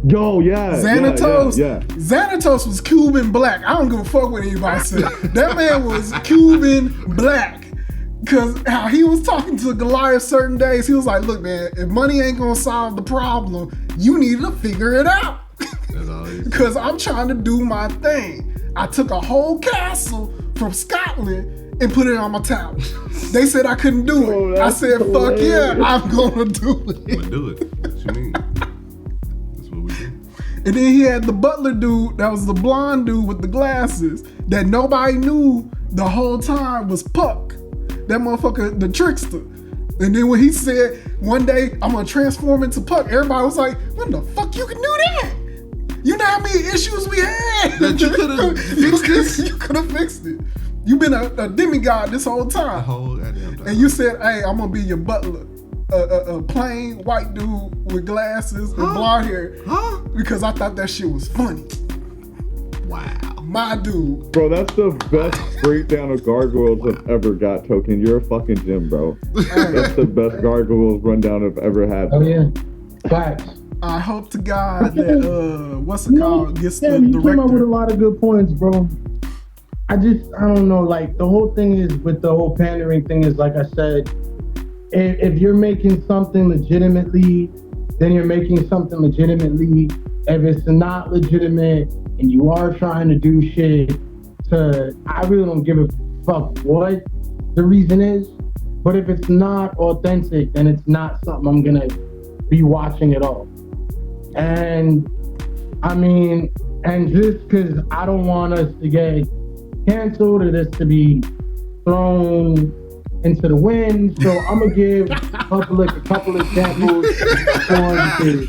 Yo, yeah. Xanatos. Yeah. Xanatos was Cuban black. I don't give a fuck what anybody said. That man was Cuban black. Cause how he was talking to Goliath certain days, he was like, look, man, if money ain't gonna solve the problem, you need to figure it out. Cause I'm trying to do my thing. I took a whole castle from Scotland and put it on my tower. They said I couldn't do it. I said, fuck yeah, I'm gonna do it. I'm gonna do it. What you mean? That's what we do. And then he had the butler dude that was the blonde dude with the glasses that nobody knew the whole time was Puck. That motherfucker, the trickster. And then when he said, one day, I'm gonna transform into Puck, everybody was like, when the fuck you can do that? You know how many issues we had? That you could have fixed this? You could have fixed it. You've been a demigod this whole time. The whole goddamn time. And you said, hey, I'm gonna be your butler. A plain white dude with glasses and blonde hair. Because I thought that shit was funny. Wow. My dude. Bro, that's the best breakdown of Gargoyles I've ever got, Token. You're a fucking gym, bro. That's the best Gargoyles rundown I've ever had. Oh, yeah. Facts. I hope to God that, what's it called, gets the you director. came up with a lot of good points, bro. I don't know, like, the whole thing is, with the whole pandering thing is, like I said, if you're making something legitimately, then you're making something legitimately. If it's not legitimate and you are trying to do shit I really don't give a fuck what the reason is, but if it's not authentic, then it's not something I'm gonna be watching at all. And I mean, and just because I don't want us to get canceled or this to be thrown into the wind. So I'm gonna give a couple examples on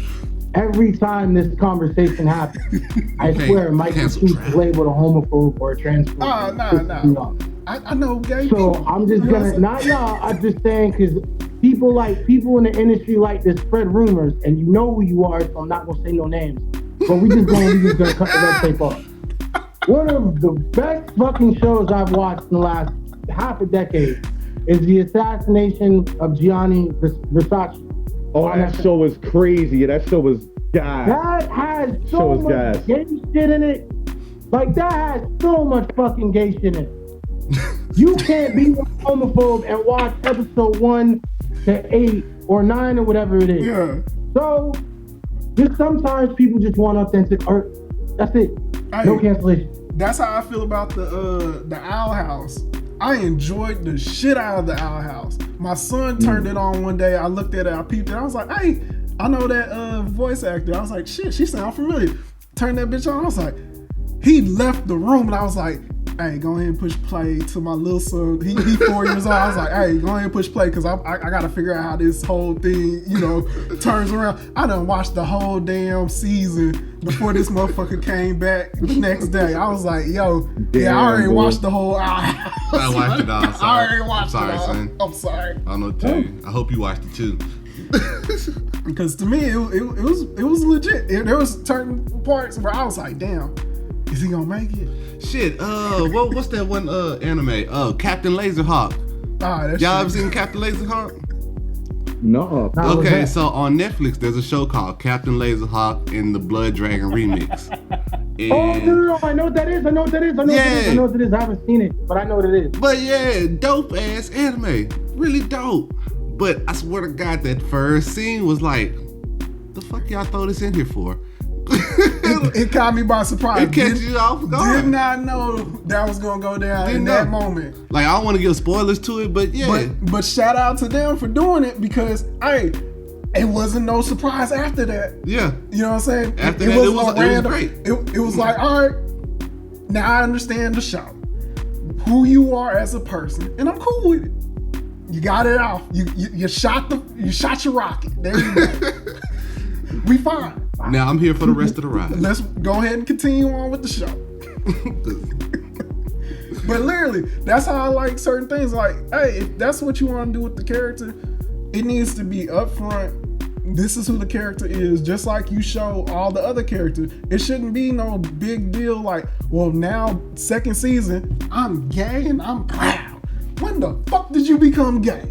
every time this conversation happens. I swear Michael Keith is labeled a homophobe or a transphobe. Nah. I know gay people. So I'm just gonna, not y'all, I'm just saying, because people in the industry like to spread rumors, and you know who you are, so I'm not gonna say no names. But we just gonna cut the red tape off. One of the best fucking shows I've watched in the last half a decade is the assassination of Gianni Versace. Oh, that show was crazy. That show was gas. That has so much gay shit in it. Like, that has so much fucking gay shit in it. You can't be a homophobe and watch episode 1 to 8 or 9 or whatever it is. Yeah. So, just sometimes people just want authentic art. That's it. No cancellation. That's how I feel about the Owl House. I enjoyed the shit out of the Owl House. My son turned it on one day. I looked at it, I peeped it. I was like, hey, I know that voice actor. I was like, shit, she sound familiar. Turned that bitch on. I was like, he left the room, and I was like, hey, go ahead and push play to my little son. He 4 years old. I was like, hey, go ahead and push play, because I got to figure out how this whole thing, turns around. I done watched the whole damn season before this motherfucker came back the next day. I was like, yo, I already watched the whole hour. I watched it all. I already watched it all. Son. I'm sorry. I don't know too. I hope you watched it too. Because to me, it was legit. There was certain parts where I was like, damn, is he gonna make it? Shit, what's that one anime? Captain Laserhawk. Y'all ever seen Captain Laserhawk? No. Okay, so on Netflix, there's a show called Captain Laserhawk in the Blood Dragon remix. And no, I know what that is. I know what it is. I haven't seen it, but I know what it is. But yeah, dope ass anime. Really dope. But I swear to God, that first scene was like, the fuck y'all throw this in here for? It caught me by surprise. It catches you off guard. Did not know that was gonna go down in that moment. Like, I don't want to give spoilers to it, but yeah. But shout out to them for doing it, because it wasn't no surprise after that. Yeah. You know what I'm saying? After that, it was great. It was like, all right, now I understand the show, who you are as a person, and I'm cool with it. You got it off. You shot your rocket. There you go. We fine. Now I'm here for the rest of the ride. Let's go ahead and continue on with the show. But literally, that's how I like certain things. Like, hey, if that's what you want to do with the character, it needs to be upfront. This is who the character is, just like you show all the other characters. It shouldn't be no big deal like, well, now second season, I'm gay and I'm proud. When the fuck did you become gay?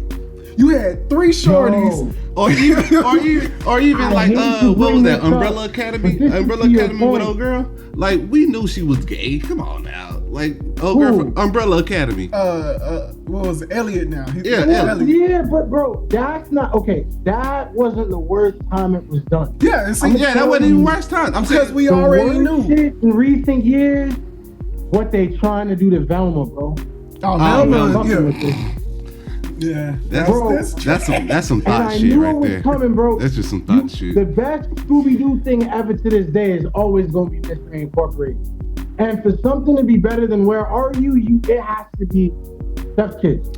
You had 3 shorties. Or even like, what was that? Umbrella Academy with old girl? Like, we knew she was gay. Come on now. Like, old girl from Umbrella Academy. What was it? Elliot now. Elliot. Yeah, but bro, that's not, okay. That wasn't the worst time it was done. Yeah, and see, that wasn't even the worst time. I'm because we already knew. Shit in recent years, what they trying to do to Velma, bro. Velma. Yeah, that's some thought shit right there. Coming, bro. That's just some thought shit. The best Scooby-Doo thing ever to this day is always gonna be Mystery Incorporated. And for something to be better than Where Are You? It has to be Chef's Kids.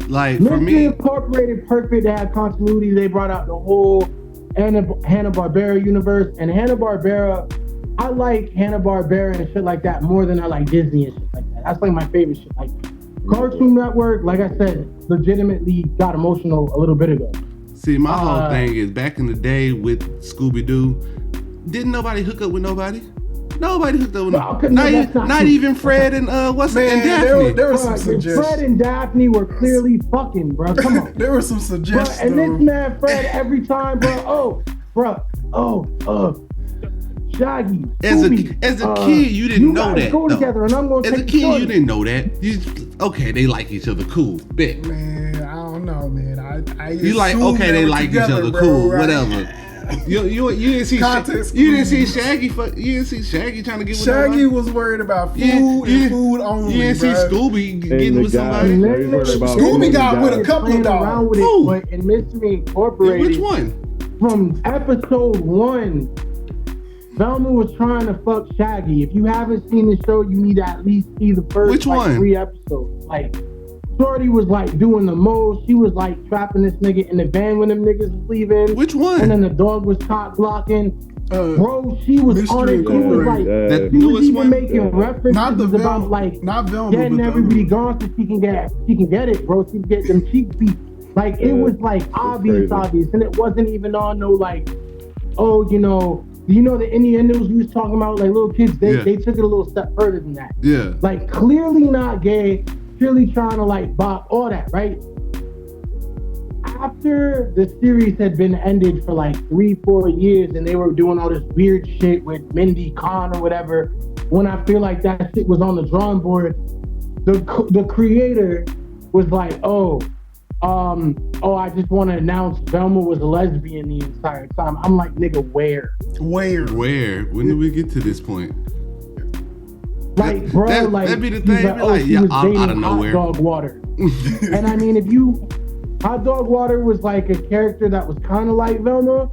Like, Mystery for me, Incorporated, perfect. They had continuity. They brought out the whole Hanna-Barbera universe. And Hanna-Barbera, I like Hanna-Barbera and shit like that more than I like Disney and shit like that. That's like my favorite shit like that. Cartoon Network, like I said, legitimately got emotional a little bit ago. See, my whole thing is, back in the day with Scooby-Doo, didn't nobody hook up with nobody? Nobody hooked up with nobody. Not even Fred and and Daphne. There was some suggestions. Fred and Daphne were clearly fucking, bro. Come on. There were some suggestions. Bro, and this man, Fred, every time, Shaggy. As a kid, you didn't know that. Go together, and I'm gonna as a kid, you didn't know that. Okay, they like each other, cool. Bet. Man, I don't know, man. You like, okay, they like each other, bro, cool, right? Whatever. You didn't see you didn't see Shaggy trying to get with Shaggy was worried about food and food only. You didn't see Scooby getting with somebody. Scooby got with a couple of dogs. But in Mystery Incorporated, which one? From episode 1, Velma was trying to fuck Shaggy. If you haven't seen the show, you need to at least see the first 3 episodes. Like, Shorty was like doing the most. She was like trapping this nigga in the van when them niggas was leaving. Which one? And then the dog was cock blocking. Bro, she was on it. She was like, that she was even one? making references about like getting everybody gone so she can get it, bro. She can get them cheek beats. Like it was like obvious, and it wasn't even on no like, oh, you know the innuendos we was talking about, like little kids. They took it a little step further than that. Yeah. Like clearly not gay. Clearly trying to like bop all that, right? After the series had been ended for like 3-4 years and they were doing all this weird shit with Mindy Khan or whatever, when I feel like that shit was on the drawing board, the creator was like, I just want to announce Velma was a lesbian the entire time. I'm like, nigga, where? When did we get to this point? Like, bro, that'd be the thing. She was dating out of nowhere. Hot Dog Water. And I mean, Hot Dog Water was like a character that was kind of like Velma,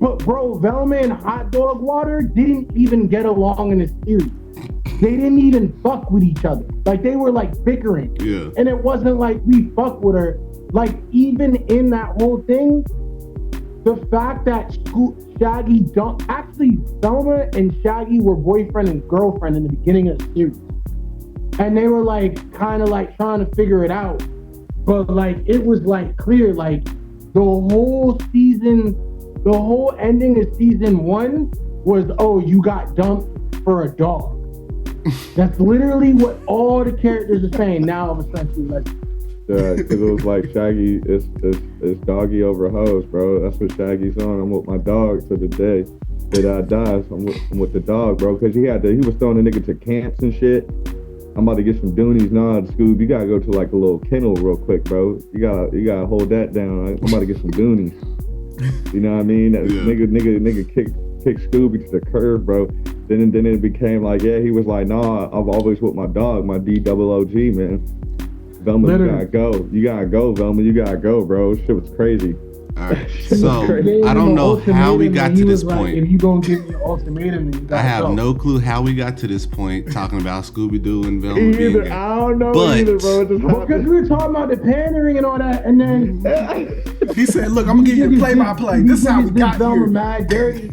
but bro, Velma and Hot Dog Water didn't even get along in the series. They didn't even fuck with each other. Like, they were like bickering. Yeah. And it wasn't like we fuck with her. Like, even in that whole thing, the fact that Shaggy actually Velma and Shaggy were boyfriend and girlfriend in the beginning of the series, and they were like kind of like trying to figure it out, but like it was like clear, like the whole ending of season 1 was, oh, you got dumped for a dog. That's literally what all the characters are saying now. Of essentially like. Because it was like Shaggy is doggy over hoes, bro. That's what Shaggy's on. I'm with my dog to the day that I die. So I'm with the dog, bro. Because he was throwing the nigga to camps and shit. I'm about to get some Doonies. Nah, Scoob, you gotta go to like a little kennel real quick, bro. You gotta hold that down. I'm about to get some Doonies. You know what I mean? Nigga kicked Scooby to the curb, bro. Then it became like, yeah, he was like, nah, I'm always with my dog, my DOOG, man. Velma, you gotta go, Velma, you gotta go, bro. Shit was crazy. All right, so I don't know how we got to this point. If you gonna give me an ultimatum, then you gotta I have go. no clue how we got to this point talking about Scooby-Doo and Velma being gay. I don't know either, bro. Because we were talking about the pandering and all that, and then he said, "Look, I'm gonna give you a play-by-play. This is how we got Velma here." mad dirty,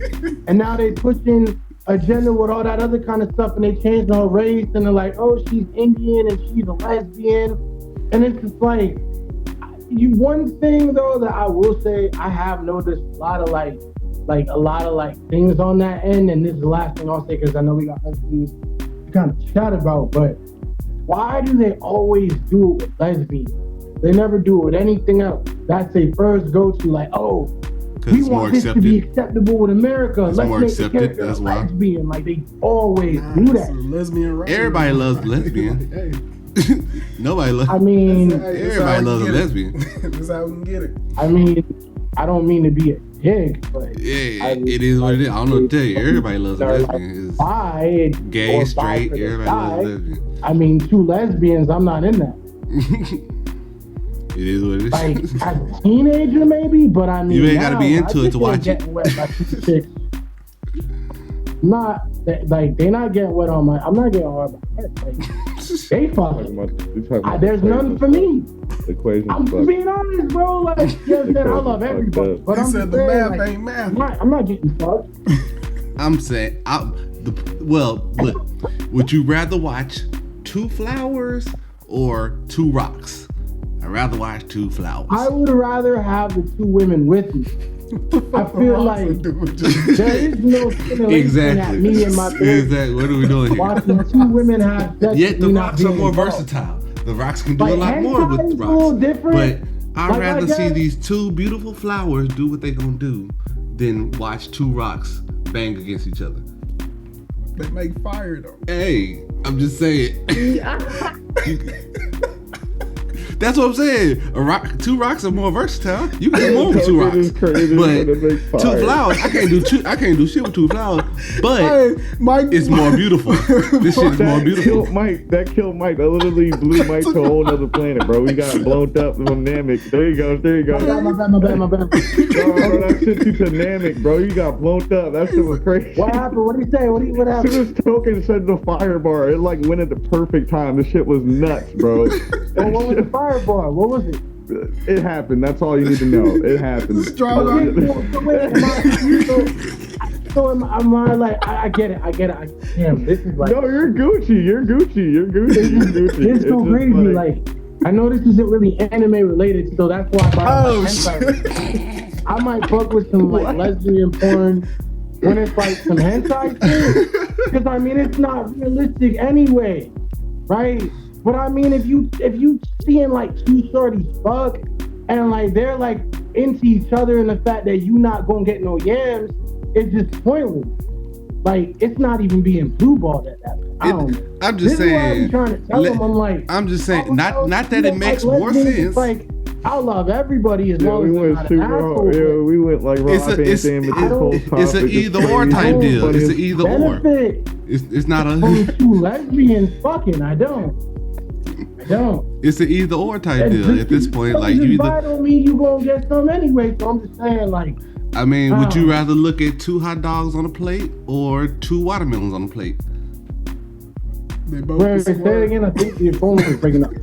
and now they pushing agenda with all that other kind of stuff, and they changed her race, and they're like, oh, she's Indian and she's a lesbian. And it's just like, one thing though that I will say, I have noticed a lot of things on that end, and this is the last thing I'll say because I know we got other things to kind of chat about, but why do they always do it with lesbians? They never do it with anything else. That's their first go-to, like, oh, we want this to be acceptable with America. Let's make the character that's why. Lesbian. Like, they always do that. Lesbian, right? Everybody loves lesbian. Nobody loves. I mean, everybody loves a lesbian. That's how we can get it. I mean, I don't mean to be a dick, but yeah, it is what it is. I don't know what to tell you. Everybody loves a lesbian. Like gay, straight, everybody loves a lesbian. I mean, 2 lesbians, I'm not in that. It is what it is. Like, as a teenager, maybe, but I mean, you ain't gotta be into it to watch it. Not like they're not getting wet on my. I'm not getting wet on my head. Like, they fucking. There's none for me. I'm being honest, bro. Like, yes, man, I love everybody, but I'm said the saying, math like, ain't math. I'm not getting fucked. I'm saying, look, would you rather watch 2 flowers or 2 rocks? I'd rather watch 2 flowers. I would rather have the 2 women with me. I feel like there is no stimulation at me and my therapist. Exactly. What are we doing here? Watching 2 women have sex. Yet the rocks are more versatile. The rocks can do a lot more with the rocks. But I'd rather see these 2 beautiful flowers do what they gonna do than watch 2 rocks bang against each other. They make fire though. Hey, I'm just saying. That's what I'm saying. 2 rocks are more versatile. You can get more with 2 rocks. But 2 flowers, I can't do shit with 2 flowers. But it's more beautiful. This shit is more beautiful. That killed Mike. That literally blew Mike to a whole other planet, bro. We got blown up from Namek. There you go. My bad. Bro, that shit you to Namek, bro. You got blown up. That shit was crazy. What happened? What did he say? What happened? As soon as Token said the fire bar, it like went at the perfect time. This shit was nuts, bro. What was the fireball? What was it? It happened. That's all you need to know. It happened. I'm like, I get it. Damn, this is like. No, you're Gucci. It's so crazy. Like, I know this isn't really anime related, so that's why I might fuck with some like lesbian porn when it's like some hentai shit. Because I mean, it's not realistic anyway, right? But I mean, if you seeing like two shorties fuck and like they're like into each other and the fact that you not gonna get no yams, it's just pointless. Like, it's not even being blue balled at that point. I don't know. I'm just saying. I'm just saying. Not that it makes more sense. Like, I love everybody as long as they're not an asshole. Yeah, we went like Rob Van Dam with this whole topic. It's an either or type deal. It's an either or. It's not a two lesbians fucking. I don't. It's an either or type deal at this point. Like, you either don't mean you gonna get some anyway. So I'm just saying, like. I mean, would you rather look at 2 hot dogs on a plate or 2 watermelons on a plate? They both say it again. I think your phone is breaking up.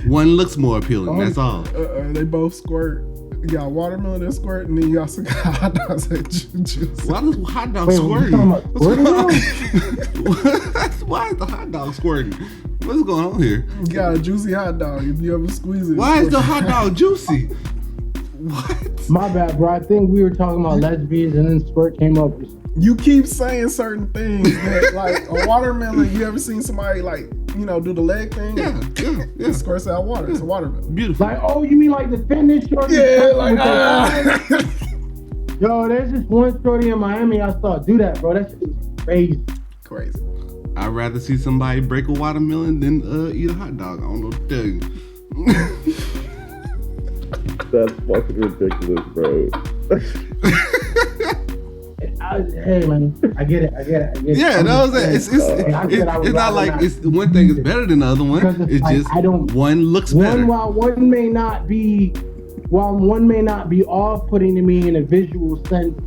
One looks more appealing. That's all. They both squirt. You got watermelon that squirt, and then you also got hot dogs that juice. Why does hot dog squirting? Why is the hot dog squirting? What's going on here? You got a juicy hot dog. If you ever squeeze it. Why is the hot dog juicy? What? My bad, bro. I think we were talking about lesbians, and then squirt came up. You keep saying certain things that, like, a watermelon. You ever seen somebody like, do the leg thing? Yeah. It squirts out water. It's a watermelon. Beautiful. Like, oh, you mean like the fitness shorty? Yeah, like Yo, there's this one shorty in Miami I saw do that, bro. That shit is crazy. I'd rather see somebody break a watermelon than eat a hot dog. I don't know what to tell you. That's fucking ridiculous, bro. Hey man, I get it. Yeah, no, it's not like it's one thing is better than the other one. It's like, just one looks better. While one may not be off-putting to me in a visual sense,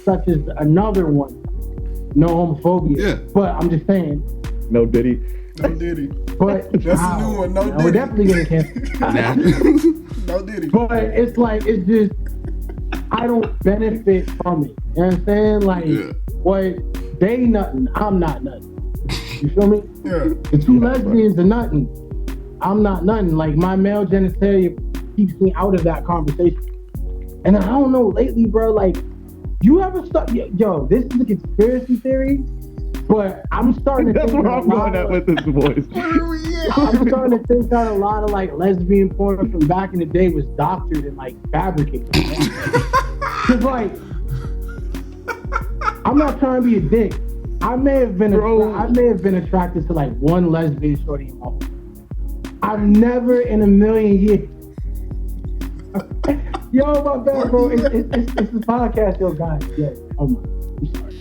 such as another one. No homophobia. Yeah. But I'm just saying. No Diddy. But that's a new one. No Diddy. We're definitely gonna cancel. No Diddy. But it's like, it's just, I don't benefit from it. You know what I'm saying? Like, what they nothing, I'm not nothing. You feel me? Yeah. The 2 lesbians are nothing. I'm not nothing. Like, my male genitalia keeps me out of that conversation. And I don't know, lately, bro, like, you ever start, yo, this is a conspiracy theory, but I'm starting to think that's where I'm going at with this voice. I'm starting to think that a lot of like lesbian porn from back in the day was doctored and like fabricated. Cause like, I'm not trying to be a dick. I may have been attracted to like one lesbian shorty in my life. I've never in a million years. Yo, my bad, bro. It's a podcast, yo, guys. Yeah. Oh my. I'm sorry.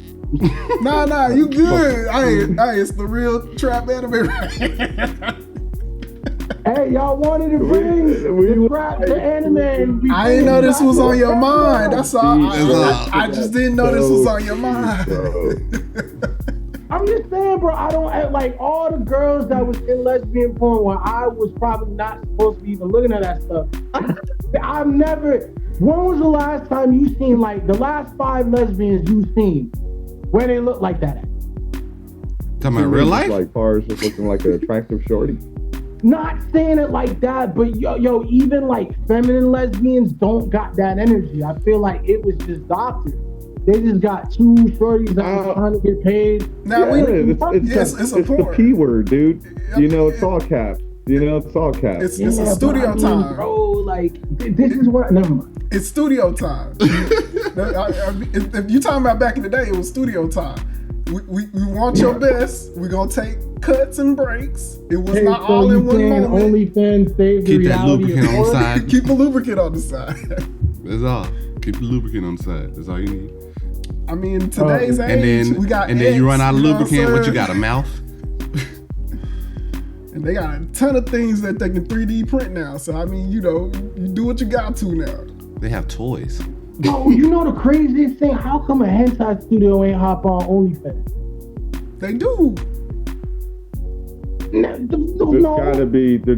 Nah, you good. Hey, it's the real trap anime. Hey, y'all wanted to bring the trap to anime. I didn't know this was on your mind. That's all. I just didn't know this was on your mind. I'm just saying, bro, I don't like all the girls that was in lesbian porn when I was probably not supposed to be even looking at that stuff. I've never. When was the last time you seen like the last 5 lesbians you seen where they look like that at? Talking about real life? Like Pars just looking like an attractive shorty. Not saying it like that, but yo, even like feminine lesbians don't got that energy. I feel like it was just doctored. They just got 2 shorties that are trying to get paid. Now it's the P word, dude. It's all caps. It's all caps. It's a studio time, bro. Like this is what. Never mind. It's studio time. If you talking about back in the day, it was studio time. We want your best. We're gonna take cuts and breaks. It was not all in one moment. OnlyFans save the reality. Keep that lubricant on the side. Keep a lubricant on the side. That's all. Keep the lubricant on the side. That's all you need. I mean, today's age, we got. And then you run out of lubricant. What you got? A mouth. And they got a ton of things that they can 3D print now. So, I mean, you do what you got to now. They have toys. Yo, you know the craziest thing? How come a hentai studio ain't hop on OnlyFans? They do. There's gotta be the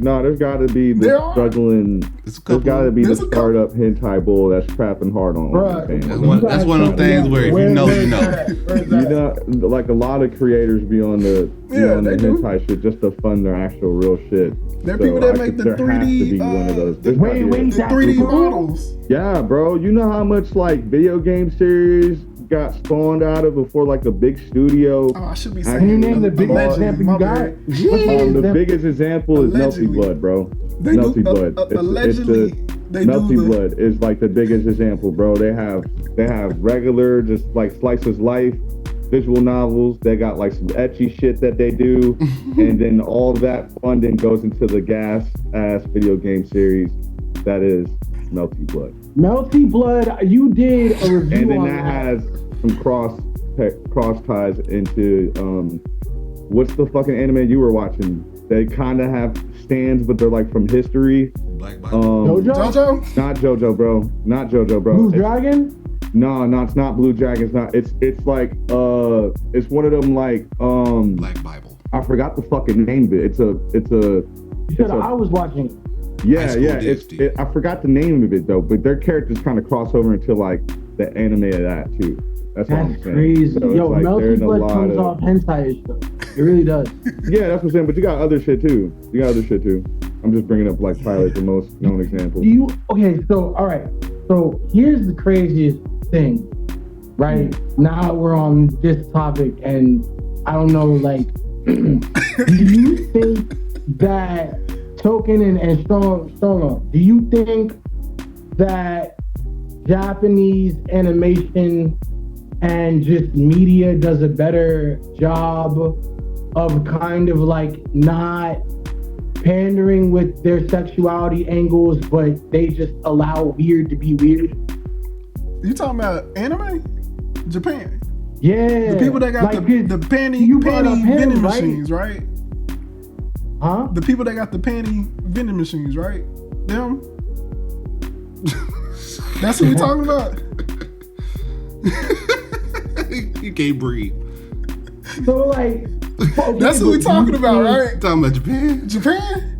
struggling. There's gotta be the startup hentai bull that's trapping hard on OnlyFans. That's one of them things where if you know, you know. You know, like a lot of creators be on the hentai shit just to fund their actual real shit. There are people that make the 3D. There has to be one of those. The 3D models. Yeah, bro. You know how much like video game series got spawned out of before like a big studio? Oh, I should be saying. Can you name the biggest example you got? The biggest example is Melty Blood, bro. Melty Blood. Allegedly, Melty Blood is like the biggest example, bro. They have regular, just like slices life visual novels. They got like some etchy shit that they do, and then all that funding goes into the gas ass video game series that is Melty Blood. Melty Blood, you did a review and then on that has some cross ties into what's the fucking anime you were watching? They kind of have stands, but they're like from history. Black Bible. JoJo? Not JoJo, bro. Not JoJo, bro. Blue Dragon? No, it's not Blue Dragon. It's not. It's like it's one of them like Black Bible. I forgot the fucking name of it. It's a. You said I was watching. Yeah. I forgot the name of it though, but their characters kind of cross over into like the anime of that too. That's what I'm saying. Crazy. So Yo, like Melty Blood comes off hentai-ish though. It really does. Yeah, that's what I'm saying. But you got other shit too. I'm just bringing up like Twilight, the most known example. All right. So here's the craziest thing, right? Now we're on this topic, and I don't know, like, do you think that Token and Strong, do you think that Japanese animation and just media does a better job of kind of like not pandering with their sexuality angles, but they just allow weird to be weird? You talking about anime? Japan? Yeah. The people that got like the panty vending machines, right? Huh? The people that got the panty vending machines, right? Them? That's what we talking about? You can't breathe. So like, okay, that's what we talking about, right? Talking about Japan?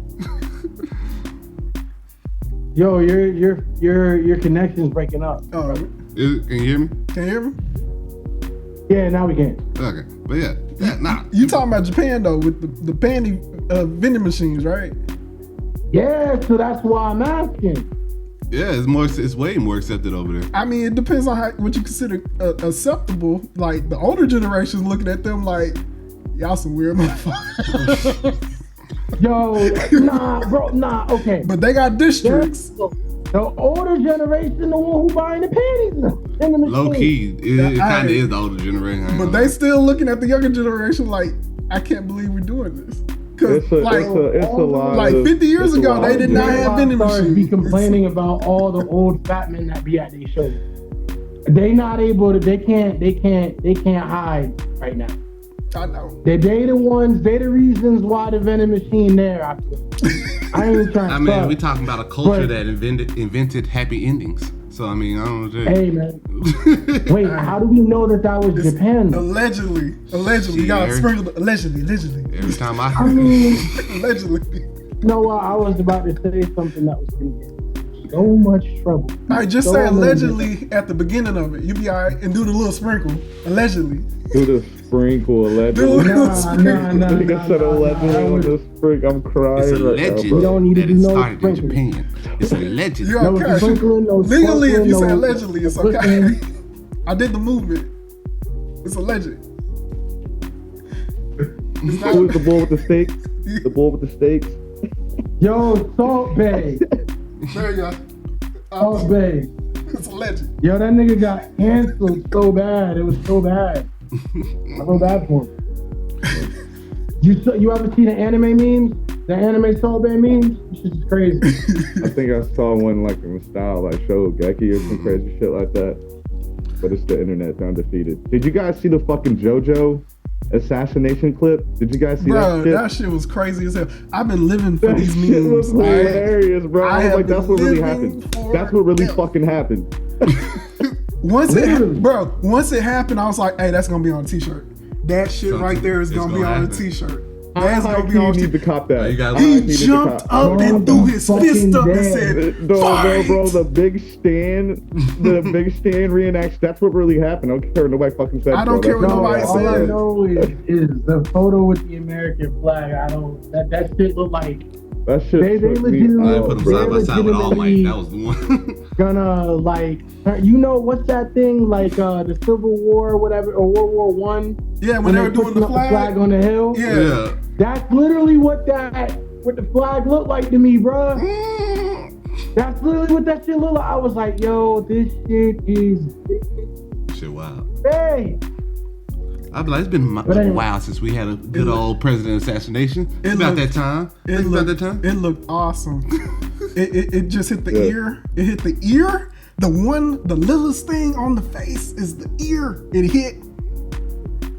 Yo, your connection's breaking up. Oh, can you hear me? Can you hear me? Yeah, now we can. Okay, but yeah, nah. You talking about Japan though with the panty vending machines, right? Yeah, so that's why I'm asking. Yeah, it's way more accepted over there. I mean, it depends on what you consider acceptable. Like the older generations looking at them like, y'all some weird motherfuckers. Yo, nah, okay. But they got districts. The older generation, the one who buying the panties in the machine. Low key, it kind of is the older generation. But they still looking at the younger generation like, I can't believe we're doing this. It's a lot. Like 50 years ago, they did not have vending machines. Be complaining about all the old fat men that be at these shows. They not able to. They can't hide right now. I know. They the reasons why the vending machine there. I ain't trying to mean, we talking about a culture that invented happy endings. So, I mean, I don't know. Hey, man. Wait, how do we know that was Japan? Allegedly. You got to sprinkle allegedly. Every time I mean, allegedly. You know what? I was about to say something that was going to get so much trouble. All right, just say allegedly at the beginning of it. You be all right and do the little sprinkle. Allegedly. Do the sprinkle, allegedly. Nah. I'm crying. It's alleged you don't need to do no started in sprinkle. Japan. It's alleged. You're okay. Legally, if you say allegedly, it's okay. I did the movement. It's alleged. Who's the bull with the steaks? The bull with the steaks? Yo, Salt Bay. There you go. Salt Bay. It's alleged. Yo, that nigga got canceled so bad. It was so bad. I feel bad for him. You ever see the anime memes? The anime Salt Bay memes? This shit is crazy. I think I saw one like in style like Show Geki or some crazy shit like that. But it's the internet undefeated. Did you guys see the fucking JoJo assassination clip? Did you guys see that shit? That shit was crazy as hell. I've been living for these memes. That shit was hilarious, bro. I was like, that's what really happened. That's what really fucking happened. Once it happened, I was like, hey, that's gonna be on a t-shirt. That shit right there is gonna be on a t-shirt. That's gonna be on need to cop that. He jumped up and threw his fist up and said, bro, the big stand reenacts. That's what really happened. I don't care what nobody fucking said. I don't care what nobody said. All I know is the photo with the American flag. That shit look like. That shit. They legitimately put them side by side with All Might. That was the one. Gonna like, what's that thing like the Civil War or whatever, or World War One? Yeah, when they were doing the flag on the hill. Yeah. That's literally what the flag looked like to me, bro. That's literally what that shit looked like. I was like, yo, this shit is shit wild. Hey. I'd be like, it's been a while since we had a good old president assassination. It's about that time. It looked awesome. it just hit the ear. It hit the ear. The littlest thing on the face is the ear. It hit.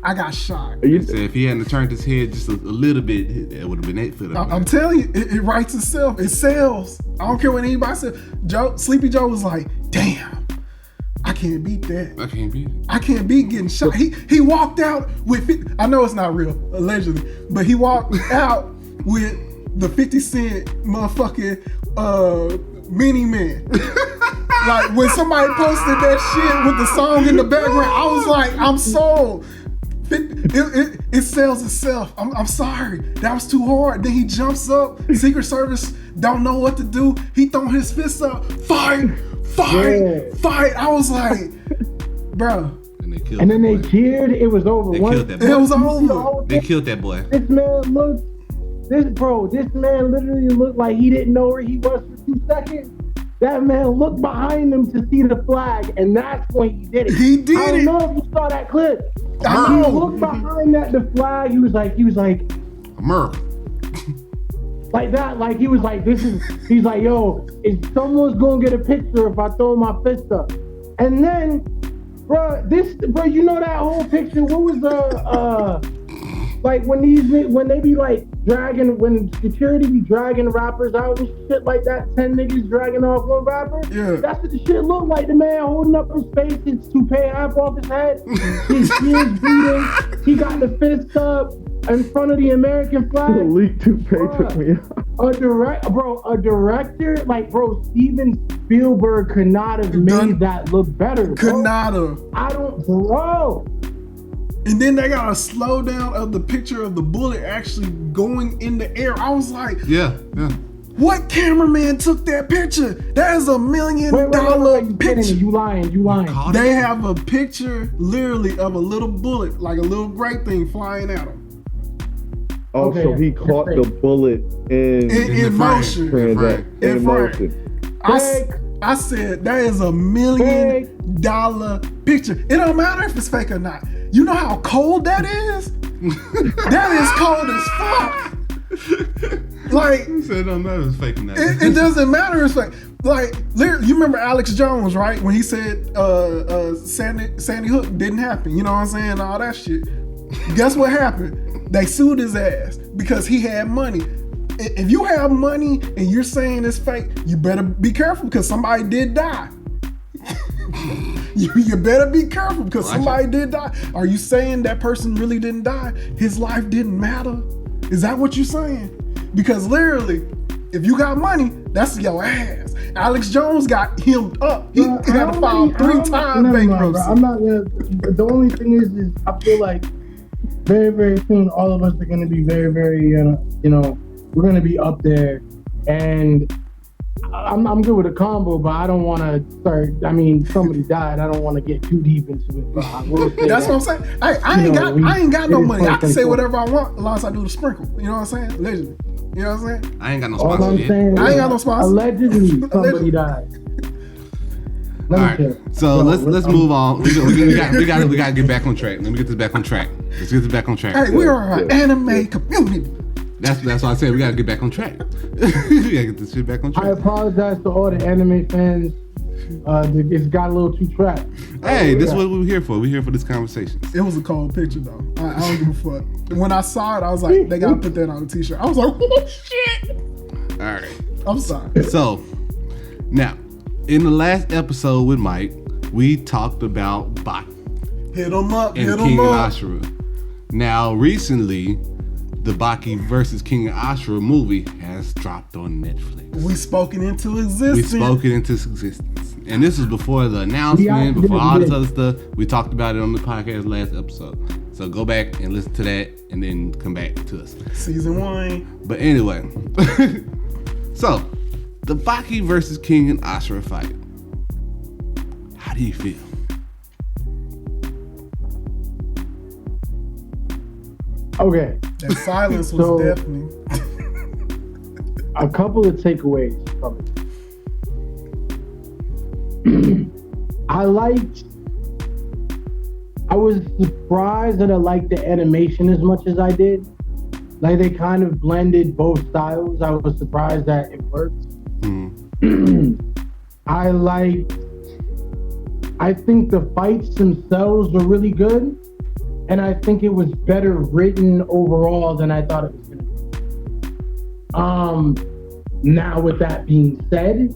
I got shocked. He said if he hadn't turned his head just a little bit, it would have been 8 foot. I'm telling you, it writes itself. It sells. I don't care what anybody said. Sleepy Joe was like, damn. I can't beat that. I can't beat it. I can't beat getting shot. He walked out with, I know it's not real, allegedly, but he walked out with the 50 Cent motherfucking Mini Man. Like when somebody posted that shit with the song in the background, I was like, I'm sold. It sells itself. I'm sorry. That was too hard. Then he jumps up. Secret Service don't know what to do. He throwing his fists up. Fight. I was like, bro. And then they cheered. It was over. They killed that boy. It was over. They killed that boy. This man literally looked like he didn't know where he was for 2 seconds. That man looked behind him to see the flag, and that's when he did it. He did it. I don't know if you saw that clip. I know. He looked behind the flag. He was like, America. Like that, like he was like, he's like, yo, is someone's gonna get a picture if I throw my fist up? And then, bro, you know that whole picture, what was like when they be like when security be dragging rappers out and shit like that, 10 niggas dragging off one rapper? Yeah. That's what the shit looked like. The man holding up his face, his toupee half off his head, his ears bleeding, he got the fist up in front of the American flag. The leak toupee took me out. A director, like, bro, Steven Spielberg could not have made that look better, bro. Could not have. Bro. And then they got a slowdown of the picture of the bullet actually going in the air. I was like, yeah. What cameraman took that picture? That is $1 million picture. You lying. They have a picture literally of a little bullet, like a little gray thing flying at him. Oh, okay, so he caught the bullet in motion. In motion. I said that is $1 million picture. It don't matter if it's fake or not. You know how cold that is? That is cold as fuck. Like, you said it don't matter if it's fake or not. It doesn't matter if it's fake. Like, you remember Alex Jones, right? When he said Sandy Hook didn't happen. You know what I'm saying? All that shit. Guess what happened? They sued his ass because he had money. If you have money and you're saying it's fake, you better be careful because somebody did die. You better be careful because somebody did die. Are you saying that person really didn't die? His life didn't matter? Is that what you're saying? Because literally, if you got money, that's your ass. Alex Jones got hemmed up. He had to file 3 times bankruptcy. I'm not gonna. The only thing is I feel like very, very soon, all of us are gonna be very, very, we're gonna be up there, and I'm good with a combo, but I don't want to start. I mean, somebody died. I don't want to get too deep into it. But I will say that's what I'm saying. I ain't got no money. I can say whatever I want as long as I do the sprinkle. You know what I'm saying? Allegedly. You know what I'm saying? I ain't got no sponsor yet. I ain't got no sponsor. Allegedly, somebody died. All right, so let's move on. We gotta get back on track. Let me get this back on track. Let's get this back on track. Hey, we are an anime community. That's why I said we gotta get back on track. We gotta get this shit back on track. I apologize to all the anime fans. It's got a little too trapped. Hey, this is what we're here for. We're here for this conversation. It was a cold picture though. I don't give a fuck. When I saw it, I was like, they gotta put that on a t-shirt. I was like, oh shit. All right. I'm sorry. So now, in the last episode with Mike, we talked about Baki. Hit him up. And Kengan Ashura. Now, recently, the Baki versus Kengan Ashura movie has dropped on Netflix. We spoken into existence. And this is before the announcement, before all this other stuff. We talked about it on the podcast last episode. So go back and listen to that and then come back to us. Season 1. But anyway, so the Baki versus Kengan Ashura fight. How do you feel? Okay. That silence was deafening. A couple of takeaways from it. I was surprised that I liked the animation as much as I did. Like they kind of blended both styles. I was surprised that it worked. I think the fights themselves were really good. And I think it was better written overall than I thought it was going to be. Now with that being said,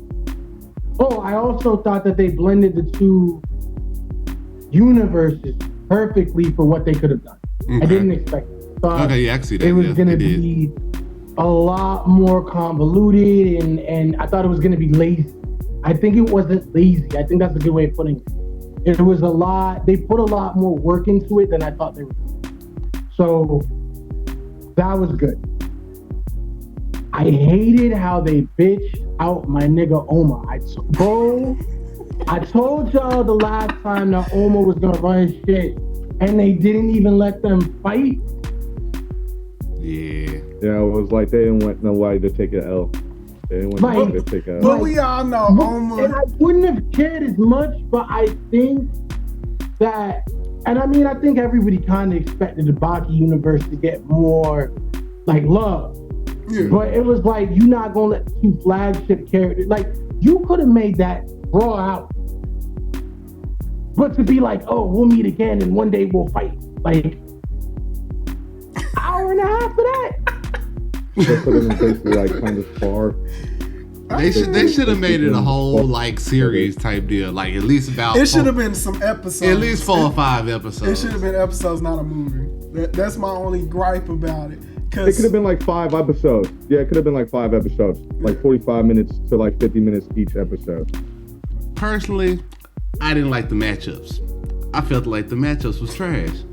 I also thought that they blended the two universes perfectly for what they could have done. Okay. I didn't expect it. I thought I see that. It was going to be a lot more convoluted and I thought it was going to be lazy. I think it wasn't lazy. I think that's a good way of putting it. It was they put a lot more work into it than I thought they were doing. So that was good. I hated how they bitched out my nigga Oma. I told y'all the last time that Oma was gonna run his shit and they didn't even let them fight. Yeah, it was like they didn't want nobody to take an L. They didn't want nobody to take an L. But we all know Oma. And I wouldn't have cared as much, but I think that, and I mean, I think everybody kind of expected the Baki universe to get more like love. Yeah. But it was like, you're not gonna let two flagship characters, like you could have made that draw out. But to be like, oh, we'll meet again and one day we'll fight. Like, hour and a half of that. They put them basically like kind of far. They should have made it a whole like series type deal. Like at least about. It should have been some episodes. At least 4 or 5 episodes. It should have been episodes, not a movie. That's my only gripe about it. It could have been like 5 episodes. Yeah, it could have been like 5 episodes, like 45 minutes to like 50 minutes each episode. Personally, I didn't like the matchups. I felt like the matchups was trash.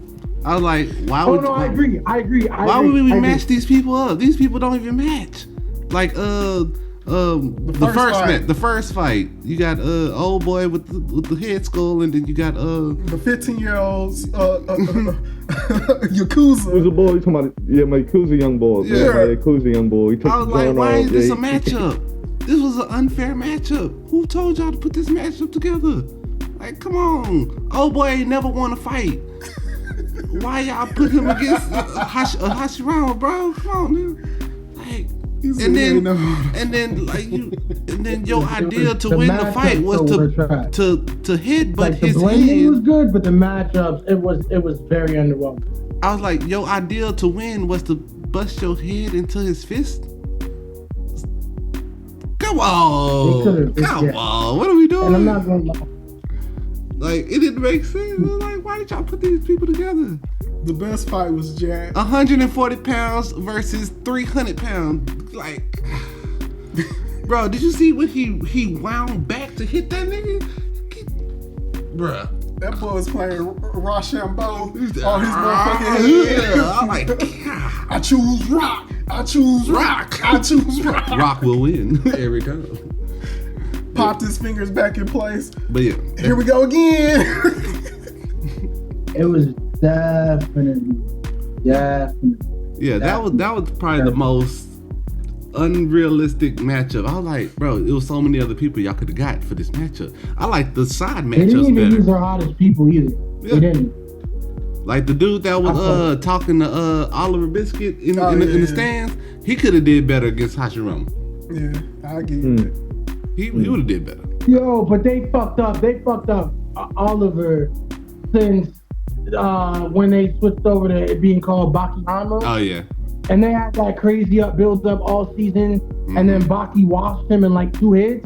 I was like, why would? I agree. Why would we match these people up? These people don't even match. Like the first fight, you got old boy with the head skull, and then you got the 15-year-olds Yakuza. Who's a boy? You talking about? Yeah, my Yakuza young boy. Yeah, my Yakuza young boy. I was like, why is this a matchup? This was an unfair matchup. Who told y'all to put this matchup together? Like, come on, old boy ain't never won a fight. Why y'all put him against Hashirama, bro? Come on, dude. Like. And then your idea to win the fight was to hit, but like his head was good, but the matchups it was very underwhelming. I was like, your idea to win was to bust your head into his fist. Come on, what are we doing? And I'm not gonna lie. Like it didn't make sense. Like, why did y'all put these people together? The best fight was Jack. 140 pounds versus 300 pounds. Like, bro, did you see when he wound back to hit that nigga? Bruh. That boy was playing Rochambeau on his motherfucking head. Yeah, I'm like, I choose rock. I choose rock. I choose rock. Rock will win every time. Popped his fingers back in place. But yeah. Here we go again. It was definitely. Yeah, that was probably the most unrealistic matchup. I was like, bro, it was so many other people y'all could have got for this matchup. I like the side matchups better. They didn't even use their hottest people either. Yeah. They didn't. Like the dude that was talking to Oliver Biscuit in the stands, he could have did better against Hashirama. Yeah, I get it. He would have did better. Yo, but they fucked up. They fucked up Oliver since when they switched over to it being called Baki Hanma. Oh yeah. And they had that crazy build up all season, and then Baki washed him in like 2 hits.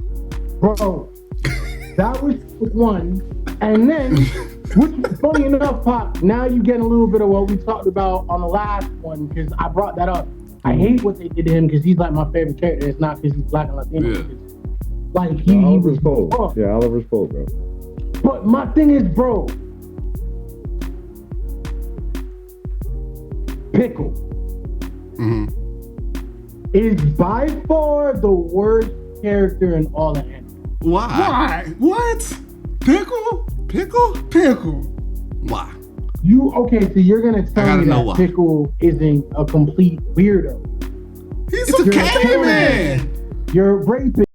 Bro, that was one. And then, which funny enough, Pop, now you get a little bit of what we talked about on the last one, because I brought that up. I hate what they did to him because he's like my favorite character. It's not because he's black and Latino. Yeah. Like he was cold. Yeah, Oliver's cold, bro. But my thing is, bro, Pickle is by far the worst character in all of anime. Why? What? Pickle? Pickle? Pickle. Why? Okay, so you're gonna tell me that Pickle isn't a complete weirdo. He's a caveman. You're raping.